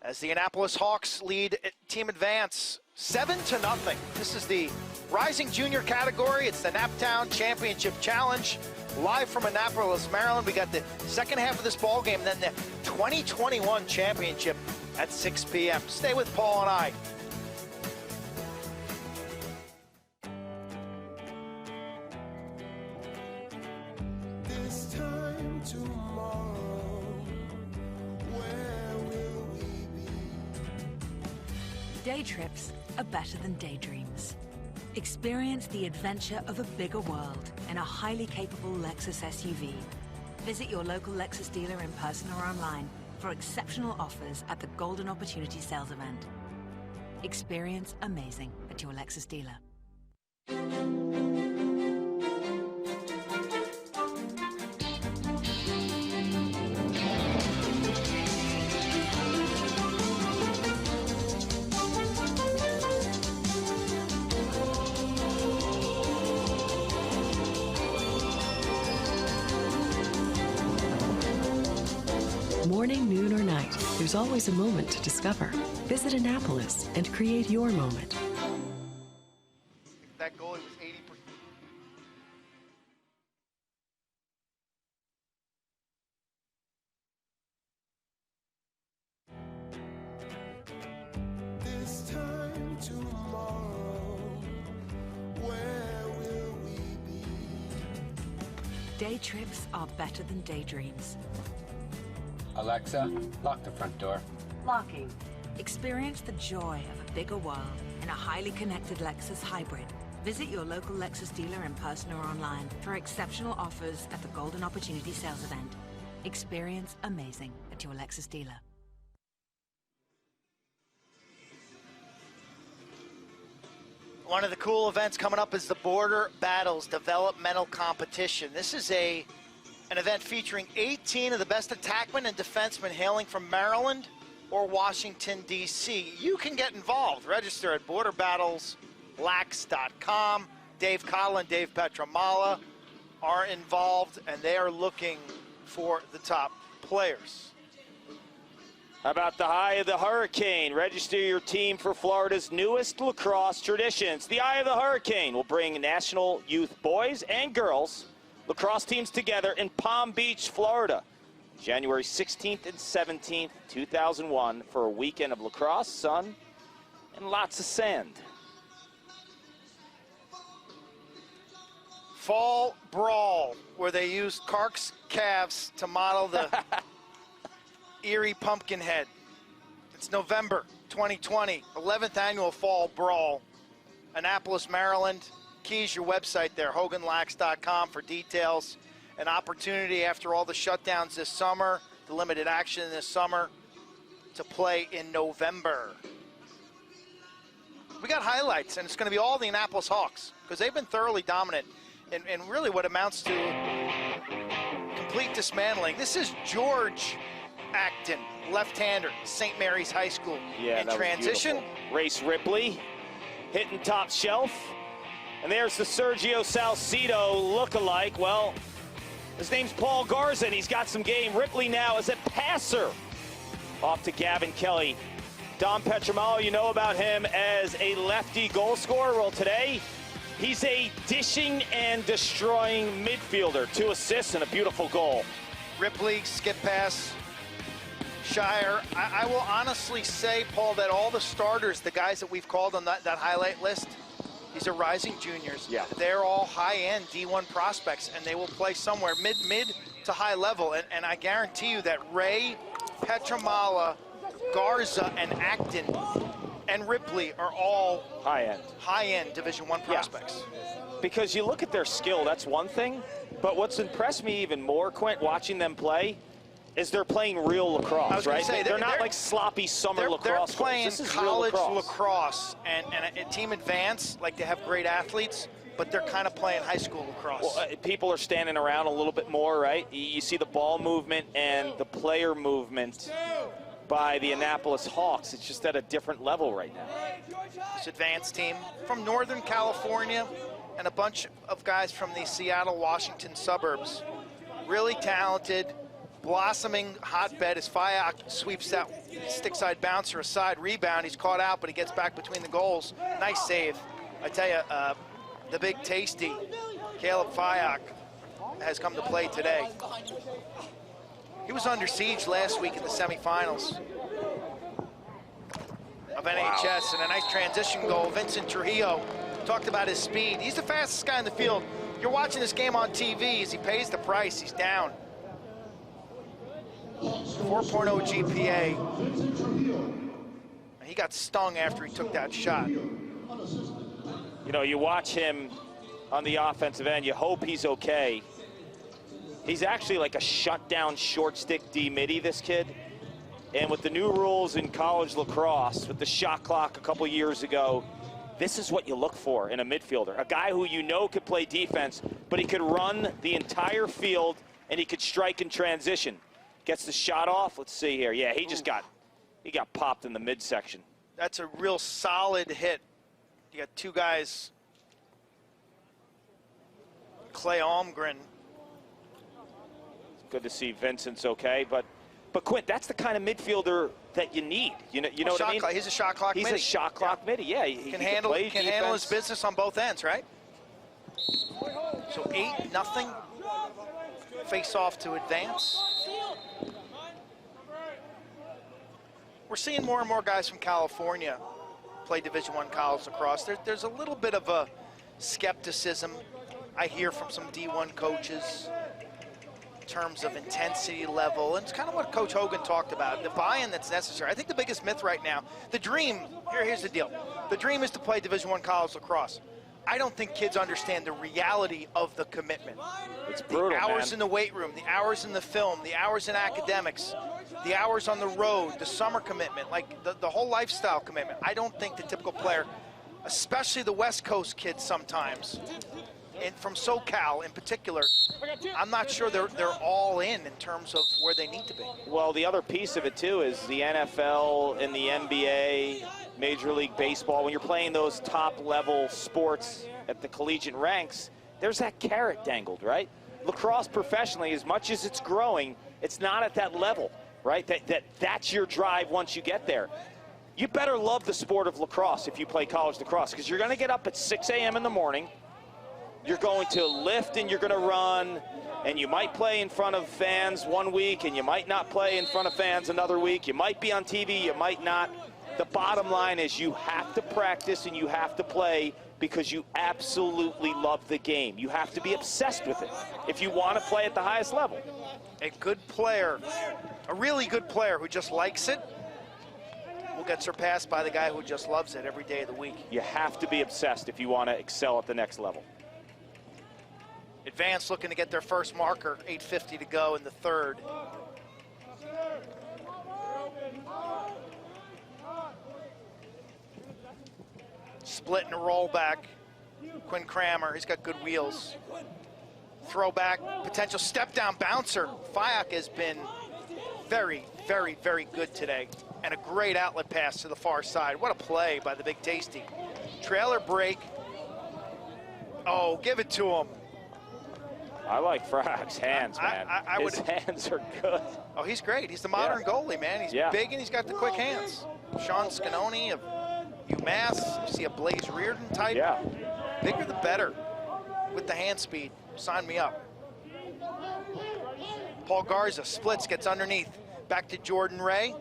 as the Annapolis Hawks lead Team Advance 7-0. This is the Rising Junior category. It's the Naptown Championship Challenge. Live from Annapolis, Maryland. We got the second half of this ball game, then the 2021 championship at 6 p.m. Stay with Paul and I. This time tomorrow, where will we be? Day trips are better than daydreams. Experience the adventure of a bigger world in a highly capable Lexus SUV. Visit your local Lexus dealer in person or online for exceptional offers at the Golden Opportunity Sales Event. Experience amazing at your Lexus dealer. Morning, noon, or night, there's always a moment to discover. Visit Annapolis and create your moment. That goalie was 80%. This time tomorrow, where will we be? Day trips are better than daydreams. Alexa, lock the front door. Locking. Experience the joy of a bigger world in a highly connected Lexus hybrid. Visit your local Lexus dealer in person or online for exceptional offers at the Golden Opportunity Sales Event. Experience amazing at your Lexus dealer. One of the cool events coming up is the Border Battles Developmental Competition. This is an event featuring 18 of the best attackmen and defensemen hailing from Maryland or Washington, D.C. You can get involved. Register at borderbattleslax.com. Dave Collin, Dave Petramala are involved, and they are looking for the top players. How about the Eye of the Hurricane? Register your team for Florida's newest lacrosse traditions. The Eye of the Hurricane will bring national youth boys and girls lacrosse teams together in Palm Beach, Florida, January 16th and 17th, 2001, for a weekend of lacrosse, sun, and lots of sand. Fall Brawl, where they used Kark's calves to model the Erie Pumpkinhead. It's November 2020, 11th annual Fall Brawl, Annapolis, Maryland. Keys your website there, hoganlax.com, for details. An opportunity after all the shutdowns this summer, the limited action this summer, to play in November. We got highlights, and it's going to be all the Annapolis Hawks because they've been thoroughly dominant in really what amounts to complete dismantling. This is George Acton, left-hander, St. Mary's High School. Yeah, in that transition. was beautiful. Race Ripley hitting top shelf. And there's the Sergio Salcido look-alike. Well, his name's Paul Garza, and he's got some game. Ripley now is a passer off to Gavin Kelly. Dom Petramalo, you know about him as a lefty goal scorer. Well, today, he's a dishing and destroying midfielder. 2 assists and a beautiful goal. Ripley, skip pass. Shire. I will honestly say, Paul, that all the starters, the guys that we've called on that highlight list, these are rising juniors. Yeah. They're all high-end D1 prospects, and they will play somewhere mid to high level. And I guarantee you that Ray, Petramala, Garza, and Acton, and Ripley are all high-end Division I prospects. Because you look at their skill, that's one thing. But what's impressed me even more, Quint, watching them play, is they're playing real lacrosse, right? They're not like sloppy summer lacrosse. They're playing this is college real lacrosse. and Team Advance, like they have great athletes, but they're kind of playing high school lacrosse. Well, people are standing around a little bit more, right? You see the ball movement and the player movement by the Annapolis Hawks. It's just at a different level right now. This Advance team from Northern California and a bunch of guys from the Seattle, Washington suburbs. Really talented, blossoming hotbed as Fayak sweeps that stick side bouncer aside. Rebound, he's caught out, but he gets back between the goals. Nice save. I tell you, the big tasty, Caleb Fayak, has come to play today. He was under siege last week in the semifinals of NHS, and a nice transition goal. Vincent Trujillo talked about his speed. He's the fastest guy in the field. You're watching this game on TV as he pays the price. He's down. 4.0 GPA. He got stung after he took that shot. You know, you watch him on the offensive end, you hope he's okay. He's actually like a shutdown short stick D-midi, this kid. And with the new rules in college lacrosse, with the shot clock a couple years ago, this is what you look for in a midfielder. A guy who you know could play defense, but he could run the entire field and he could strike in transition. Gets the shot off. Let's see here. Yeah, he got popped in the midsection. That's a real solid hit. You got two guys. Clay Almgren. Good to see Vincent's okay, but Quint, that's the kind of midfielder that you need. You know what I mean? He's a shot clock midi. He's a shot clock midi. Yeah, he can handle his business on both ends, right? So 8-0. Face off to Advance. We're seeing more and more guys from California play Division I college lacrosse. There's a little bit of a skepticism I hear from some D1 coaches in terms of intensity level, and it's kind of what Coach Hogan talked about, the buy-in that's necessary. I think the biggest myth right now, the dream, here's the deal. The dream is to play Division I college lacrosse. I don't think kids understand the reality of the commitment. It's brutal, the hours man. in the weight room, the hours in the film, the hours in academics, the hours on the road, the summer commitment, like the whole lifestyle commitment. I don't think the typical player, especially the West Coast kids sometimes, and from SoCal in particular, I'm not sure they're all in terms of where they need to be. Well, the other piece of it, too, is the NFL and the NBA, Major League Baseball. When you're playing those top-level sports at the collegiate ranks, there's that carrot dangled, right? Lacrosse professionally, as much as it's growing, it's not at that level, right? That's your drive once you get there. You better love the sport of lacrosse if you play college lacrosse, because you're going to get up at 6 a.m. in the morning. You're going to lift and you're going to run, and you might play in front of fans one week, and you might not play in front of fans another week. You might be on TV, you might not. The bottom line is you have to practice and you have to play because you absolutely love the game. You have to be obsessed with it if you want to play at the highest level. A good player, a really good player who just likes it, will get surpassed by the guy who just loves it every day of the week. You have to be obsessed if you want to excel at the next level. Advance looking to get their first marker, 8:50 to go in the third. Split and a roll back. Quinn Kramer, he's got good wheels. Throwback, potential step down bouncer. Fayak has been very, very, very good today. And a great outlet pass to the far side. What a play by the big tasty. Trailer break. Oh, give it to him. I like Fayak's hands, man. His hands are good. Oh, he's great. He's the modern goalie, man. He's big and he's got the quick hands. Sean Scanoni of UMass. You see a Blaze Reardon type. Yeah. Bigger the better with the hand speed. Sign me up. Paul Garza splits, gets underneath. Back to Jordan Ray.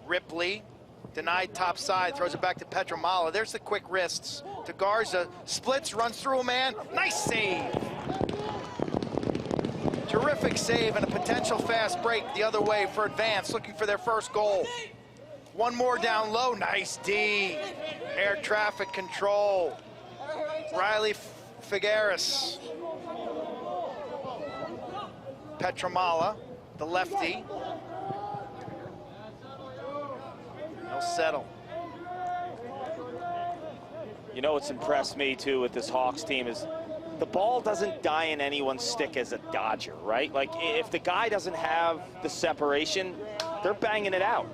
Ripley, denied top side, throws it back to Petramala. There's the quick wrists to Garza. Splits, runs through a man. Nice save. Terrific save and a potential fast break the other way for Advance, looking for their first goal. One more down low, nice D. Air traffic control. Riley Figueres. Petramala, the lefty. He'll settle. You know what's impressed me too with this Hawks team is the ball doesn't die in anyone's stick as a Dodger, right? Like if the guy doesn't have the separation, they're banging it out.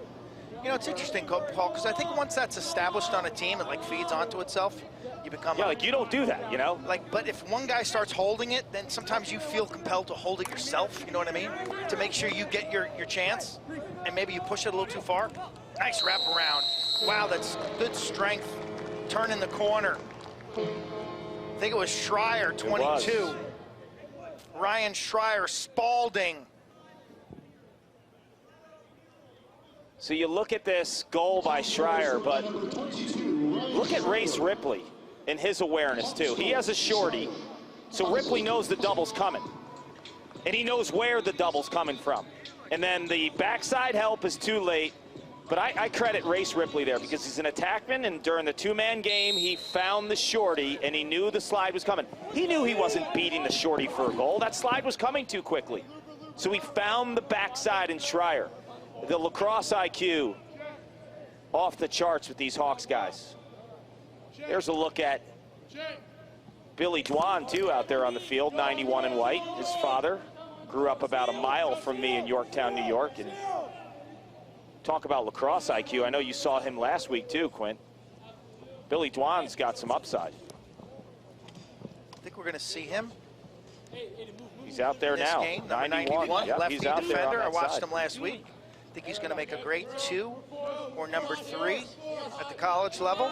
You know, it's interesting, Paul, because I think once that's established on a team, it like feeds onto itself. You become like you don't do that, you know? Like, but if one guy starts holding it, then sometimes you feel compelled to hold it yourself, you know what I mean? To make sure you get your chance, and maybe you push it a little too far. Nice wrap around. Wow, that's good strength. Turn in the corner. I think it was Schreier, 22. Ryan Schreier, Spalding. So you look at this goal by Schreier, but look at Race Ripley and his awareness too. He has a shorty, so Ripley knows the double's coming. And he knows where the double's coming from. And then the backside help is too late. But I credit Race Ripley there because he's an attackman, and during the two-man game, he found the shorty, and he knew the slide was coming. He knew he wasn't beating the shorty for a goal. That slide was coming too quickly. So he found the backside in Schreier. The lacrosse IQ off the charts with these Hawks guys. There's a look at Billy Dwan, too, out there on the field, 91 in white. His father grew up about a mile from me in Yorktown, New York. And talk about lacrosse IQ. I know you saw him last week, too, Quint. Billy Dwan's got some upside. I think we're going to see him. He's out there this now. Game, number 91, Yep, lefty he's out there defender. on I that watched side. him last week. I think he's going to make a great 2 or number 3 at the college level.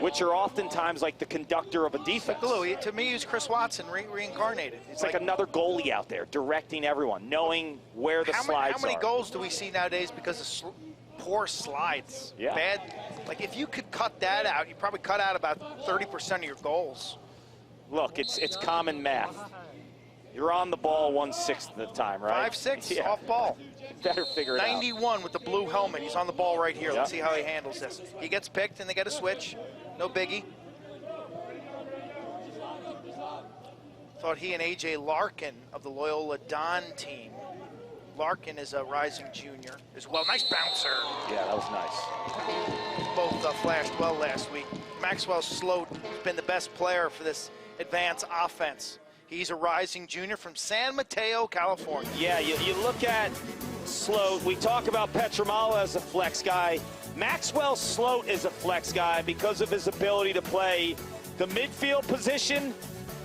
Which are oftentimes like the conductor of a defense. Glue. To me, he's Chris Watson reincarnated. It's like another goalie out there directing everyone, knowing where the slides are. How many goals do we see nowadays because of poor slides? Yeah. Bad. Like if you could cut that out, you probably cut out about 30% of your goals. Look, it's common math. You're on the ball 1/6 of the time, right? 5-6 off ball. Better figure it out. 91 with the blue helmet. He's on the ball right here. Let's see how he handles this. He gets picked and they get a switch. No biggie. Thought he and A.J. Larkin of the Loyola Don team. Larkin is a rising junior as well. Nice bouncer. Yeah, that was nice. Both flashed well last week. Maxwell Sloat has been the best player for this Advance offense. He's a rising junior from San Mateo, California. Yeah, you look at Sloat. We talk about Petramala as a flex guy. Maxwell Sloat is a flex guy because of his ability to play the midfield position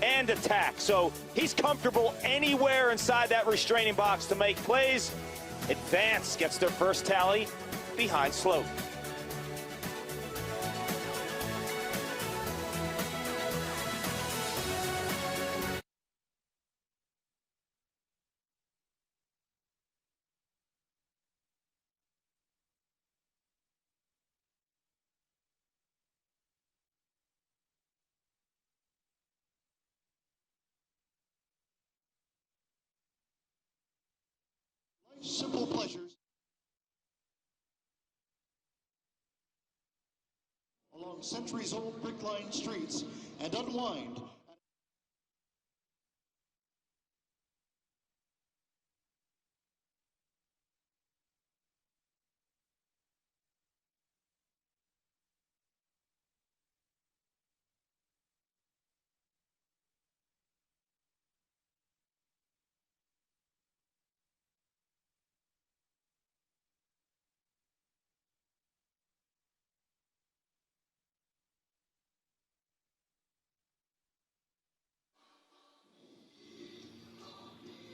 and attack. So he's comfortable anywhere inside that restraining box to make plays. Advance gets their first tally behind Sloat. Simple pleasures along centuries-old brick-lined streets and unwind.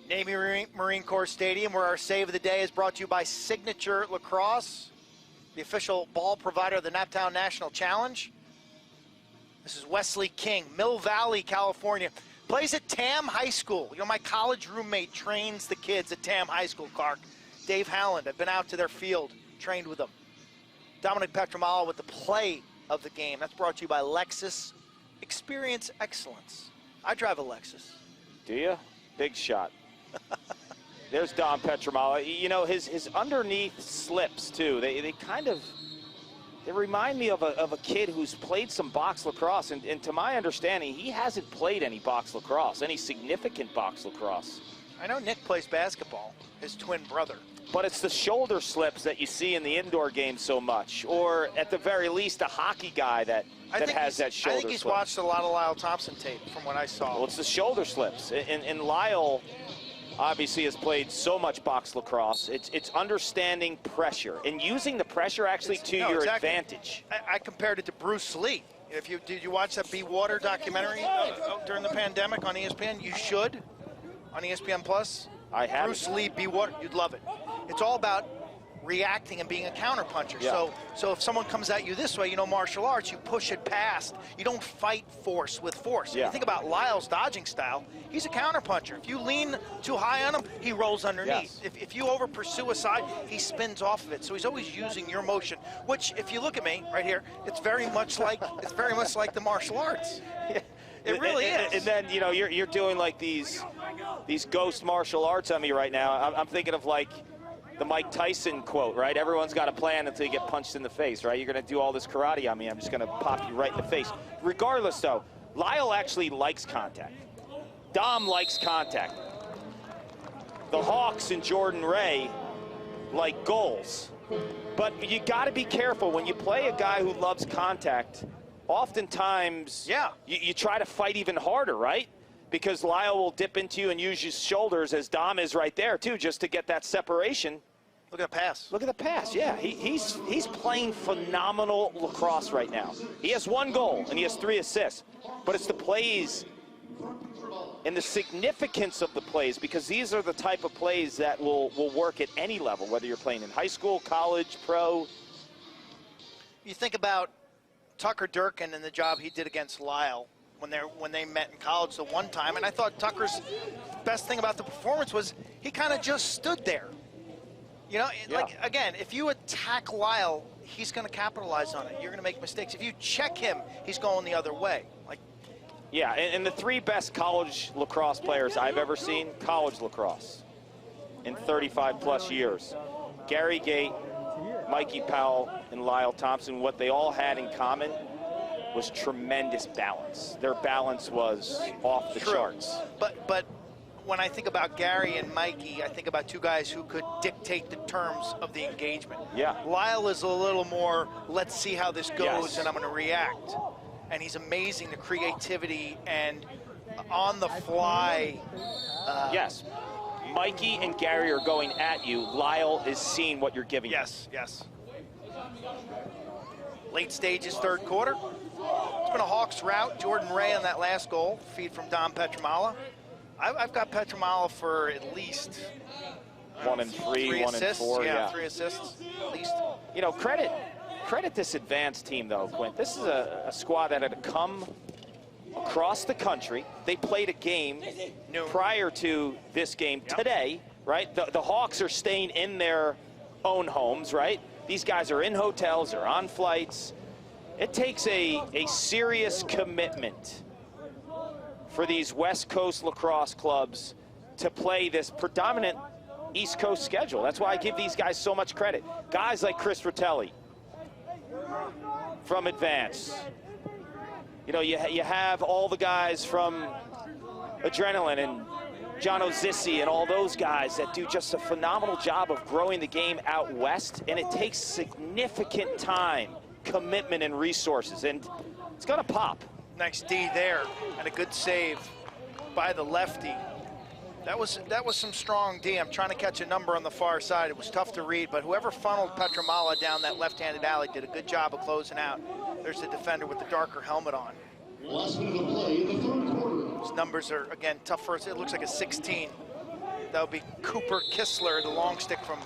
Navy Marine Corps Stadium, where our save of the day is brought to you by Signature Lacrosse, the official ball provider of the Naptown National Challenge. This is Wesley King, Mill Valley, California. Plays at Tam High School. You know, my college roommate trains the kids at Tam High School, Clark. Dave Howland. I've been out to their field, trained with them. Dominic Petramala with the play of the game. That's brought to you by Lexus. Experience excellence. I drive a Lexus. Do you? Big shot. There's Dom Petramala. You know, his underneath slips, too. They kind of, they remind me of a kid who's played some box lacrosse. And to my understanding, he hasn't played any box lacrosse, any significant box lacrosse. I know Nick plays basketball, his twin brother. But it's the shoulder slips that you see in the indoor game so much, or at the very least, a hockey guy that has that shoulder slip. I think he's watched a lot of Lyle Thompson tape from what I saw. Well, it's the shoulder slips. And Lyle obviously has played so much box lacrosse. It's understanding pressure and using the pressure actually to your advantage. I compared it to Bruce Lee. Did you watch that Be Water documentary during the pandemic on ESPN? You should, on ESPN Plus. I have. Bruce Lee, Be Water, you'd love it. It's all about reacting and being a counterpuncher. Yeah. So if someone comes at you this way, you know, martial arts, you push it past. You don't fight force with force. Yeah. You think about Lyle's dodging style, he's a counterpuncher. If you lean too high on him, he rolls underneath. Yes. If you over pursue a side, he spins off of it. So he's always using your motion, which if you look at me right here, it's very much like the martial arts. Yeah. It really is. And then, you know, you're doing like these ghost martial arts on me right now. I'm thinking of like the Mike Tyson quote, right? Everyone's got a plan until you get punched in the face, right? You're going to do all this karate on me. I'm just going to pop you right in the face. Regardless, though, Lyle actually likes contact. Dom likes contact. The Hawks and Jordan Ray like goals. But you got to be careful when you play a guy who loves contact. Oftentimes, you try to fight even harder, right? Because Lyle will dip into you and use his shoulders, as Dom is right there, too, just to get that separation. Look at the pass. Look at the pass, yeah. He's playing phenomenal lacrosse right now. He has 1 goal, and he has 3 assists. But it's the plays and the significance of the plays, because these are the type of plays that will work at any level, whether you're playing in high school, college, pro. You think about Tucker Durkin and the job he did against Lyle when they met in college the one time, and I thought Tucker's best thing about the performance was he kind of just stood there. You know, like, again, if you attack Lyle, he's going to capitalize on it. You're going to make mistakes. If you check him, he's going the other way. Like, yeah, and the 3 best college lacrosse players I've ever seen, college lacrosse, in 35-plus years. Gary Gate, Mikey Powell, and Lyle Thompson, what they all had in common was tremendous balance. Their balance was off the charts. But when I think about Gary and Mikey, I think about 2 guys who could dictate the terms of the engagement. Yeah. Lyle is a little more, let's see how this goes, and I'm going to react. And he's amazing, the creativity and on the fly. Yes. Mikey and Gary are going at you. Lyle is seeing what you're giving him. Yes. Late stages, 3rd quarter. It's been a Hawks rout. Jordan Ray on that last goal. Feed from Dom Petramala. I've got Petramala for at least 1 and 3, 1 and assists. 4. Yeah, 3 assists at least. You know, credit this advanced team, though, Quint. This is a squad that had come across the country. They played a game prior to this game today, right? The Hawks are staying in their own homes, right? These guys are in hotels, they're on flights. It takes a serious commitment for these West Coast lacrosse clubs to play this predominant East Coast schedule. That's why I give these guys so much credit. Guys like Chris Fratelli from Advance. You know, you have all the guys from Adrenaline and John Ozissi and all those guys that do just a phenomenal job of growing the game out west, and it takes significant time, commitment, and resources, and it's gonna pop. Nice D there, and a good save by the lefty. That was some strong D. I'm trying to catch a number on the far side. It was tough to read, but whoever funneled Petramala down that left-handed alley did a good job of closing out. There's the defender with the darker helmet on. Last minute of play in the 3rd quarter. His numbers are, again, tough for us. It looks like a 16. That would be Cooper Kistler, the long stick from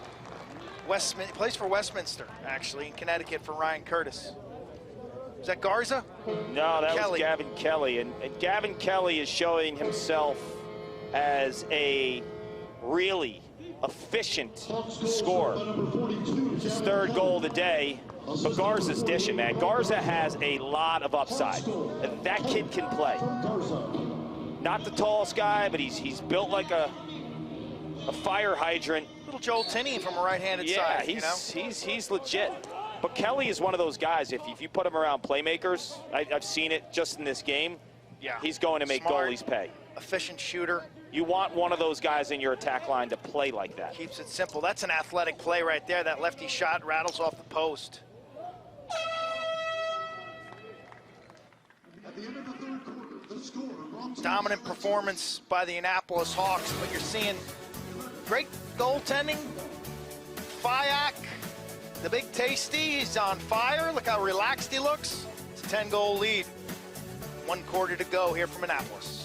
Westminster. He plays for Westminster, actually, in Connecticut for Ryan Curtis. Is that Garza? No, that Kelly. was Gavin Kelly. And Gavin Kelly is showing himself as a really efficient scorer. His third goal of the day, but Garza's dishing, man. Garza has a lot of upside. That kid can play. Not the tallest guy, but he's built like a fire hydrant. Little Joel Tinney from a right-handed Yeah, side. he's legit. But Kelly is one of those guys, if you put him around playmakers, I've seen it just in this game, Yeah. he's going to make Smart, goalies pay. Efficient shooter. You want one of those guys in your attack line to play like that. Keeps it simple. That's an athletic play right there. That lefty shot rattles off the post. At the end of the third quarter, the score brought to Dominant performance by the Annapolis Hawks, but you're seeing great goaltending. Fayak, the big tasty, he's on fire. Look how relaxed he looks. It's a 10-goal lead. 1 quarter to go here from Annapolis.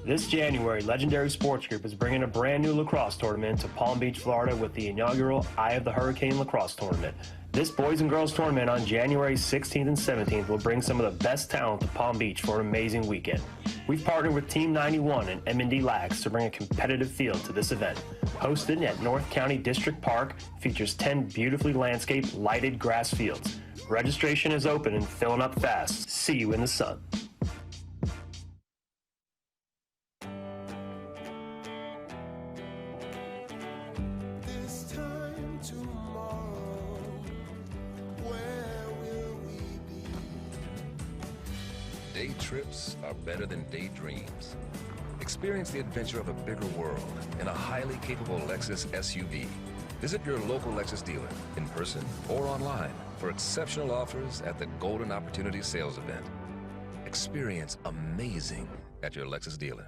This January, Legendary Sports Group is bringing a brand new lacrosse tournament to Palm Beach, Florida with the inaugural Eye of the Hurricane Lacrosse Tournament. This boys and girls tournament on January 16th and 17th will bring some of the best talent to Palm Beach for an amazing weekend. We've partnered with Team 91 and M&D Lags to bring a competitive field to this event. Hosted at North County District Park, features 10 beautifully landscaped, lighted grass fields. Registration is open and filling up fast. See you in the sun. this time tomorrow, where will we be? Day trips are better than daydreams. Experience the adventure of a bigger world in a highly capable Lexus SUV. Visit your local Lexus dealer in person or online for exceptional offers at the Golden Opportunity Sales Event. Experience amazing at your Lexus dealer.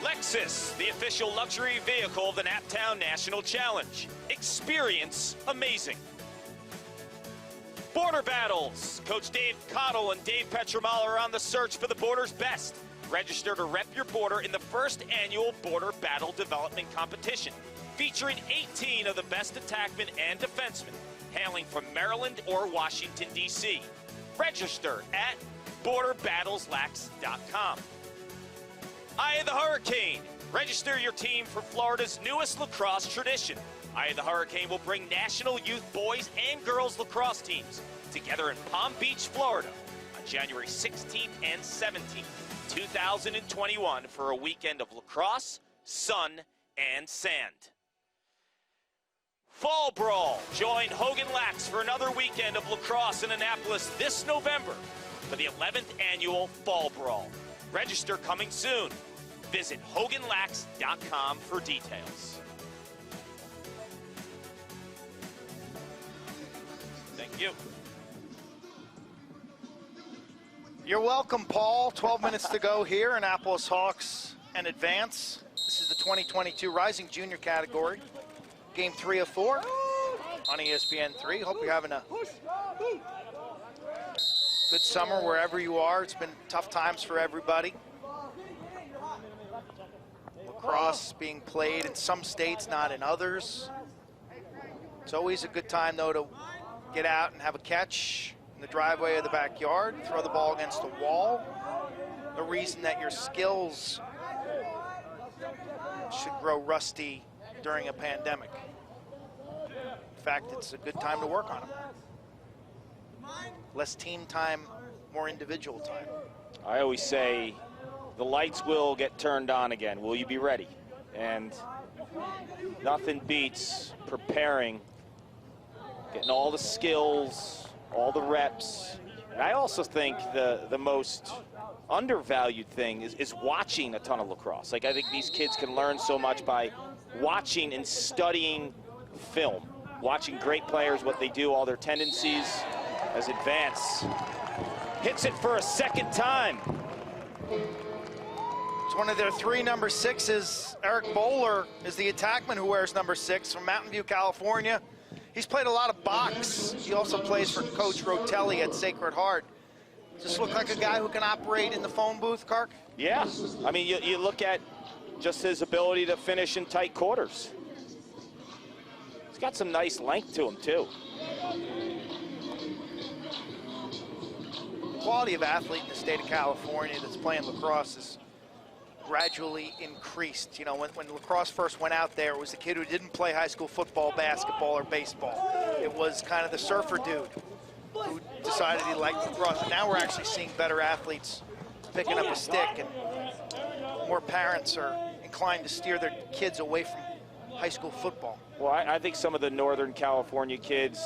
Lexus, the official luxury vehicle of the Naptown National Challenge. Experience amazing. Border Battles. Coach Dave Cottle and Dave Petromal are on the search for the border's best. Register to rep your border in the first annual Border Battle Development Competition, featuring 18 of the best attackmen and defensemen, hailing from Maryland or Washington, D.C. Register at borderbattleslax.com. Eye of the Hurricane. Register your team for Florida's newest lacrosse tradition. Eye of the Hurricane will bring national youth boys and girls lacrosse teams together in Palm Beach, Florida on January 16th and 17th, 2021 for a weekend of lacrosse, sun, and sand. Fall Brawl. Join Hogan Lax for another weekend of lacrosse in Annapolis this November for the 11th annual Fall Brawl. Register coming soon. Visit HoganLax.com for details. Thank you. You're welcome, Paul. 12 minutes to go here. Annapolis Hawks and advance. This is the 2022 Rising Junior category. Game 3 of 4 on ESPN 3. Hope you're having a good summer wherever you are. It's been tough times for everybody. Lacrosse being played in some states, not in others. It's always a good time, though, to get out and have a catch in the driveway of the backyard, throw the ball against the wall. No reason that your skills should grow rusty during a pandemic. In fact, it's a good time to work on them. Less team time, more individual time. I always say the lights will get turned on again. Will you be ready? And nothing beats preparing, getting all the skills, all the reps. And I also think the most undervalued thing is watching a ton of lacrosse. Like, I think these kids can learn so much by watching and studying film, watching great players, what they do, all their tendencies. As Advance hits it for a second time. It's one of their 3 number 6s. Eric Bowler is the attackman who wears number 6 from Mountain View, California. He's played a lot of box. He also plays for Coach Rotelli at Sacred Heart. Does this look like a guy who can operate in the phone booth, Kark? Yeah, I mean, you look at just his ability to finish in tight quarters. He's got some nice length to him, too. The quality of athlete in the state of California that's playing lacrosse is gradually increased. You know, when lacrosse first went out there, it was the kid who didn't play high school football, basketball, or baseball. It was kind of the surfer dude who decided he liked lacrosse. And now we're actually seeing better athletes picking up a stick, and more parents are inclined to steer their kids away from high school football. Well, I think some of the Northern California kids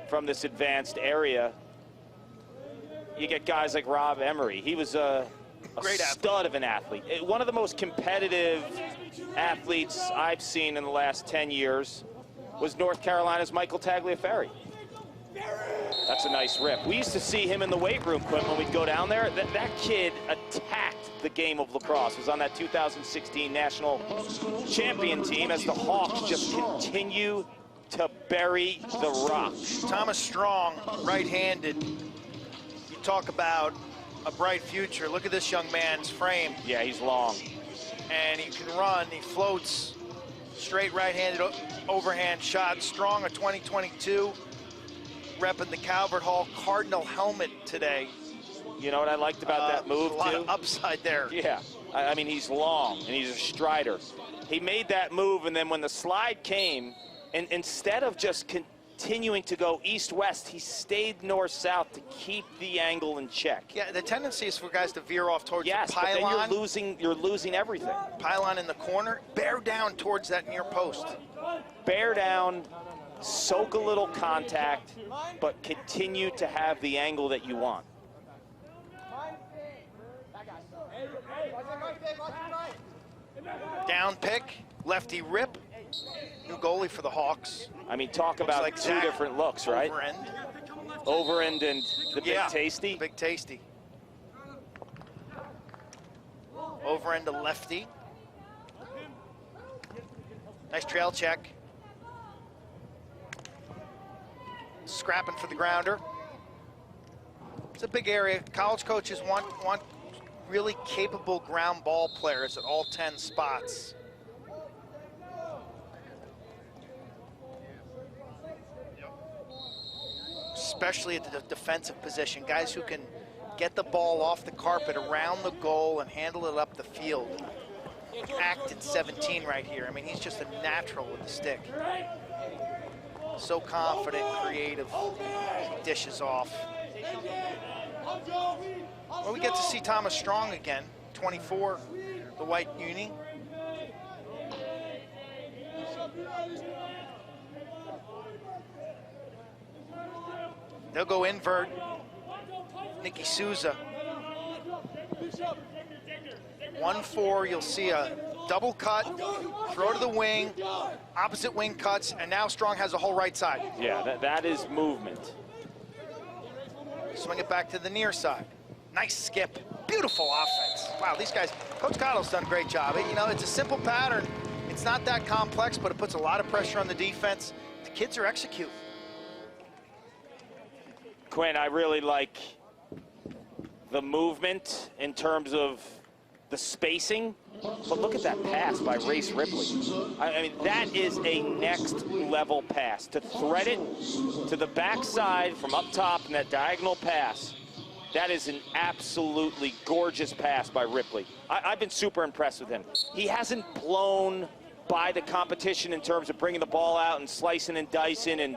from this advanced area, you get guys like Rob Emery. He was a great stud of an athlete. One of the most competitive athletes I've seen in the last 10 years was North Carolina's Michael Tagliaferri. That's a nice rip. We used to see him in the weight room, Quinn, when we'd go down there. That kid attacked the game of lacrosse. Was on that 2016 national champion team as the Hawks just continue to bury the rock. Thomas Strong, right-handed. You talk about a bright future. Look at this young man's frame. Yeah, he's long. And he can run. He floats. Straight right-handed overhand shot. Strong, a 2022. Repping the Calvert Hall Cardinal helmet today. You know what I liked about that move, a lot too? of upside there. Yeah, I mean, he's long, and he's a strider. He made that move, and then when the slide came, and instead of just continuing to go east-west, he stayed north-south to keep the angle in check. Yeah, the tendency is for guys to veer off towards yes, the pylon. But then you're losing everything. Pylon in the corner, bear down towards that near post. Bear down, soak a little contact, but continue to have the angle that you want. Down pick, lefty rip. New goalie for the Hawks. I mean, talk about like two different looks, right? Over end. Over end and the Big Tasty. Big Tasty. Over end to lefty. Nice trail check. Scrapping for the grounder. It's a big area. College coaches want really capable ground ball players at all 10 spots. Especially at the defensive position. Guys who can get the ball off the carpet around the goal and handle it up the field. Acted 17 right here. I mean, he's just a natural with the stick. So confident, creative, he dishes off. Well, we get to see Thomas Strong again, 24, the white uni. They'll go invert. Nicky Souza. 1-4, you'll see a double cut, throw to the wing, opposite wing cuts, and now Strong has the whole right side. Yeah, that is movement. Swing it back to the near side. Nice skip, beautiful offense. Wow, these guys, Coach Cottle's done a great job. You know, it's a simple pattern. It's not that complex, but it puts a lot of pressure on the defense. The kids are executing. Quinn, I really like the movement in terms of the spacing, but look at that pass by Race Ripley. I mean, that is a next level pass. To thread it to the backside from up top in that diagonal pass, that is an absolutely gorgeous pass by Ripley. I've been super impressed with him. He hasn't blown by the competition in terms of bringing the ball out and slicing and dicing and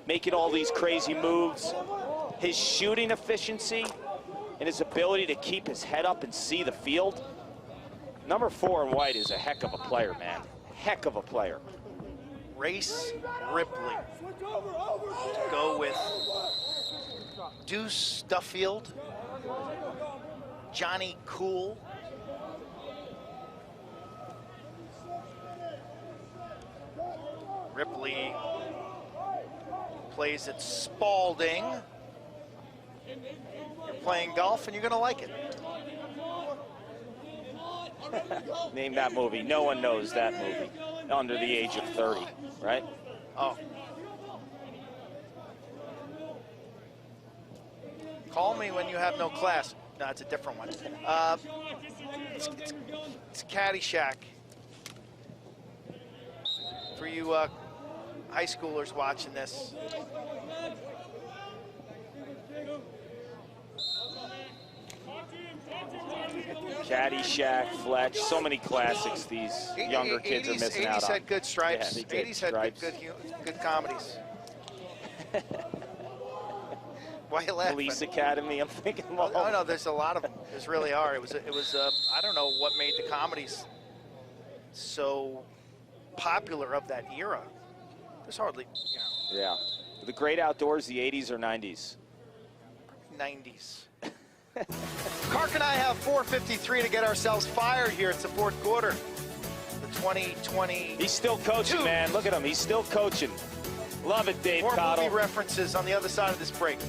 making all these crazy moves. His shooting efficiency and his ability to keep his head up and see the field. Number 4 in white is a heck of a player, man. Heck of a player. Race Ripley to go with Deuce Duffield, Johnny Cool, Ripley plays at Spalding. You're playing golf and you're gonna like it. Name that movie. No one knows that movie under the age of 30, right? Oh. Call me when you have no class. No, it's a different one. It's Caddyshack. For you high schoolers watching this. Caddyshack, Fletch, so many classics these younger kids are missing out on. 80s had good stripes. Yeah, they did. 80s had good comedies. Why are you laughing? Police Academy, I'm thinking. Well, oh no, there's a lot of them. There's really are. It was I don't know what made the comedies so popular of that era. There's hardly, you know. Yeah. The great outdoors, the 80s or 90s? 90s. Kark and I have 4:53 to get ourselves fired here. It's the fourth quarter. The 2020. He's still coaching, man. Look at him. He's still coaching. Love it, Dave More Cottle. movie references on the other side of this break.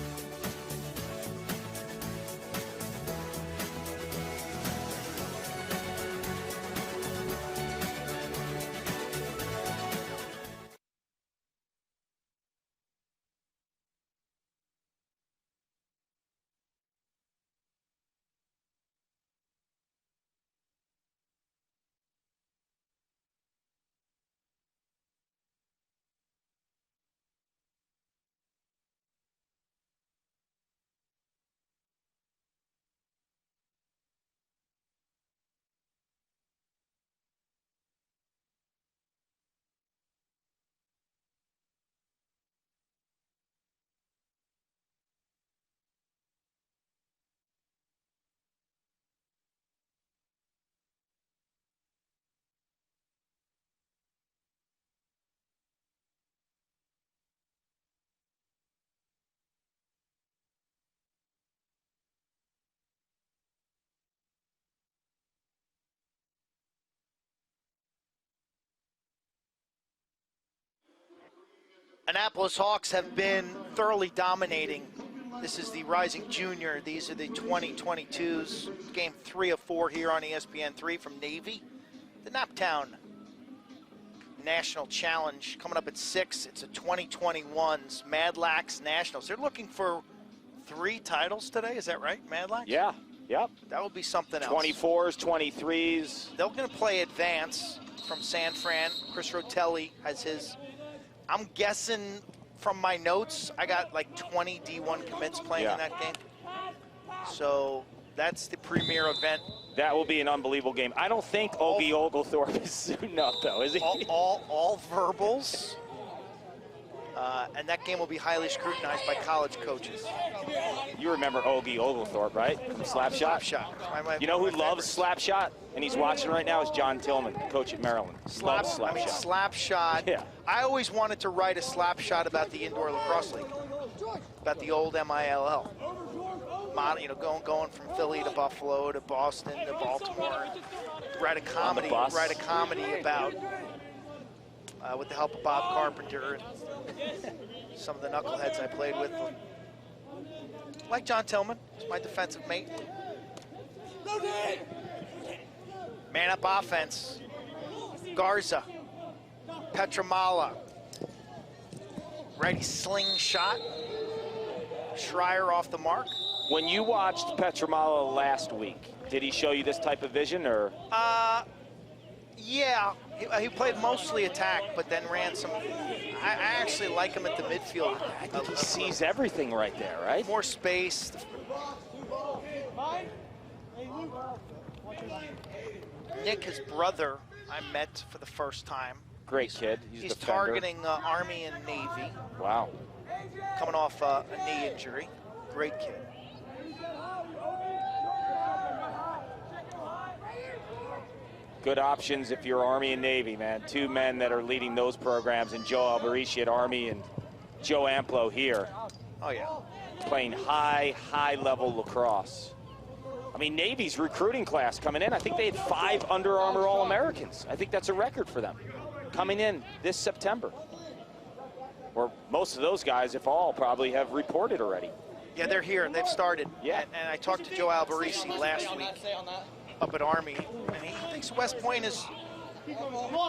Annapolis Hawks have been thoroughly dominating. This is the Rising Junior. These are the 2022s. Game 3 of 4 here on ESPN3 from Navy. The Naptown National Challenge coming up at 6. It's a 2021's Mad Lax Nationals. They're looking for 3 titles today. Is that right, Mad Lax? Yeah. Yep. That would be something else. 24s, 23s. They're going to play Advance from San Fran. Chris Rotelli has his. I'm guessing from my notes, I got like 20 D1 commits playing in that game. So that's the premier event. That will be an unbelievable game. I don't think Ogie Oglethorpe is suiting up, though, is he? All verbals. And that game will be highly scrutinized by college coaches. You remember Ogie Oglethorpe, right? From Slapshot? Slapshot. You know who loves Slapshot? And he's watching right now is John Tillman, coach at Maryland. Loves Slapshot. I mean, Slapshot. Yeah. I always wanted to write a Slapshot about the indoor lacrosse league, about the old MILL. You know, going from Philly to Buffalo to Boston to Baltimore. Write a comedy about, with the help of Bob Carpenter and some of the knuckleheads I played with. Like John Tillman, he's my defensive mate. Man up offense. Garza. Petramala. Ready slingshot. Schreier off the mark. When you watched Petramala last week, did he show you this type of vision, or? Yeah, he played mostly attack, but then ran some. I actually like him at the midfield. I think he sees everything right there, right? More space. Nick, his brother, I met for the first time. Great kid. He's targeting Army and Navy. Wow. Coming off a knee injury. Great kid. Good options if you're Army and Navy, man. 2 men that are leading those programs, and Joe Alberici at Army and Joe Amplo here. Oh, yeah. Playing high-level lacrosse. I mean, Navy's recruiting class coming in, I think they had 5 Under Armour All-Americans. I think that's a record for them. Coming in this September. Or most of those guys, if all, probably have reported already. Yeah, they're here. They've started. Yeah. And I talked to Joe Alberici last week up at Army, and he thinks West Point is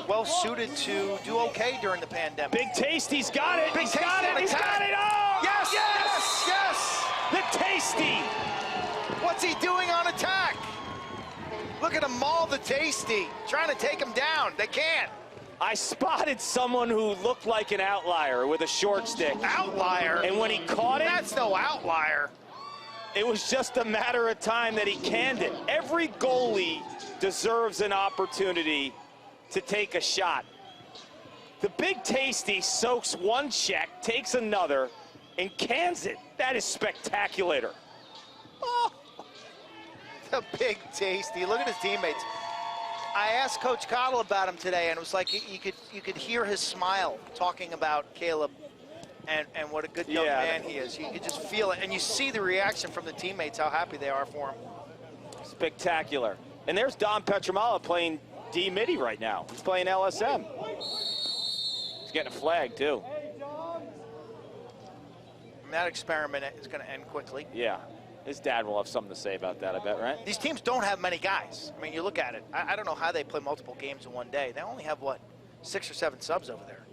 well suited to do okay during the pandemic. Big Tasty's got it. He's got it. He's got it. Oh! Yes! Yes! Yes! The Tasty. What's he doing on attack? Look at him maul the Tasty, trying to take him down. They can't. I spotted someone who looked like an outlier with a short stick. Outlier? And when he caught it, that's no outlier. It was just a matter of time that he canned it. Every goalie deserves an opportunity to take a shot. The Big Tasty soaks one check, takes another, and cans it. That is spectacular. Oh, the Big Tasty. Look at his teammates. I asked Coach Cottle about him today, and it was like you could hear his smile talking about Caleb and what a good young man he is. You could just feel it, and you see the reaction from the teammates, how happy they are for him. Spectacular. And there's Dom Petramala playing D-Midi right now. He's playing LSM. He's getting a flag, too. And that experiment is going to end quickly. Yeah. His dad will have something to say about that, I bet, right? These teams don't have many guys. I mean, you look at it. I don't know how they play multiple games in one day. They only have, what, 6 or 7 subs over there.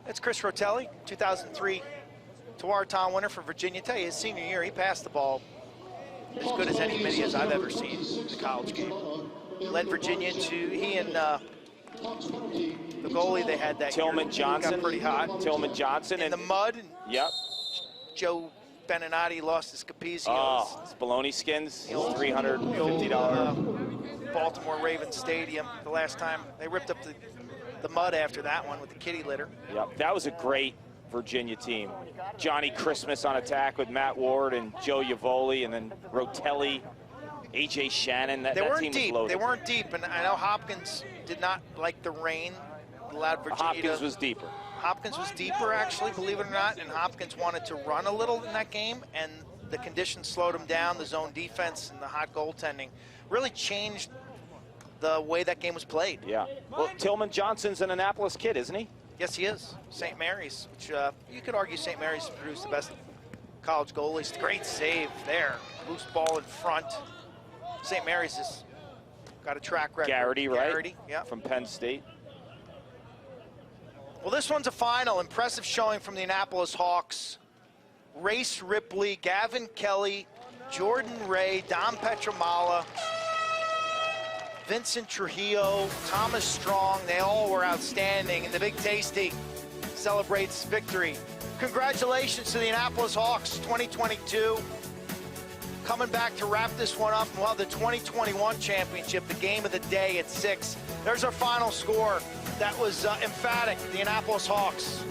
That's Chris Rotelli, 2003 Tewaaraton winner for Virginia. Tell you, his senior year, he passed the ball as good as any midi as I've ever seen in the college game. Led Virginia to, he and the goalie they had that Tillman year, Johnson. got pretty hot. Tillman Johnson. In the mud. Yep. Joe Beninati lost his Capizio. Oh, his bologna skins, $350. Baltimore Ravens Stadium, the last time. They ripped up the mud after that one with the kitty litter. Yep, that was a great Virginia team. Johnny Christmas on attack with Matt Ward and Joe Yavoli, and then Rotelli, A.J. Shannon. That team was loaded. They weren't deep, and I know Hopkins did not like the rain. Allowed Virginia Hopkins was deeper. Hopkins was deeper, actually, believe it or not, and Hopkins wanted to run a little in that game, and the conditions slowed him down. The zone defense and the hot goaltending really changed the way that game was played. Yeah. Well, Tillman Johnson's an Annapolis kid, isn't he? Yes, he is. St. Mary's, which you could argue St. Mary's produced the best college goalies. Great save there. Loose ball in front. St. Mary's has got a track record. Garrity, right? Garrity, yeah. From Penn State. Well, this one's a final. Impressive showing from the Annapolis Hawks. Race Ripley, Gavin Kelly, Jordan Ray, Dom Petramala, Vincent Trujillo, Thomas Strong, they all were outstanding. And the Big Tasty celebrates victory. Congratulations to the Annapolis Hawks 2022. Coming back to wrap this one up, and we'll have the 2021 championship, the game of the day at 6. There's our final score. That was emphatic, the Annapolis Hawks.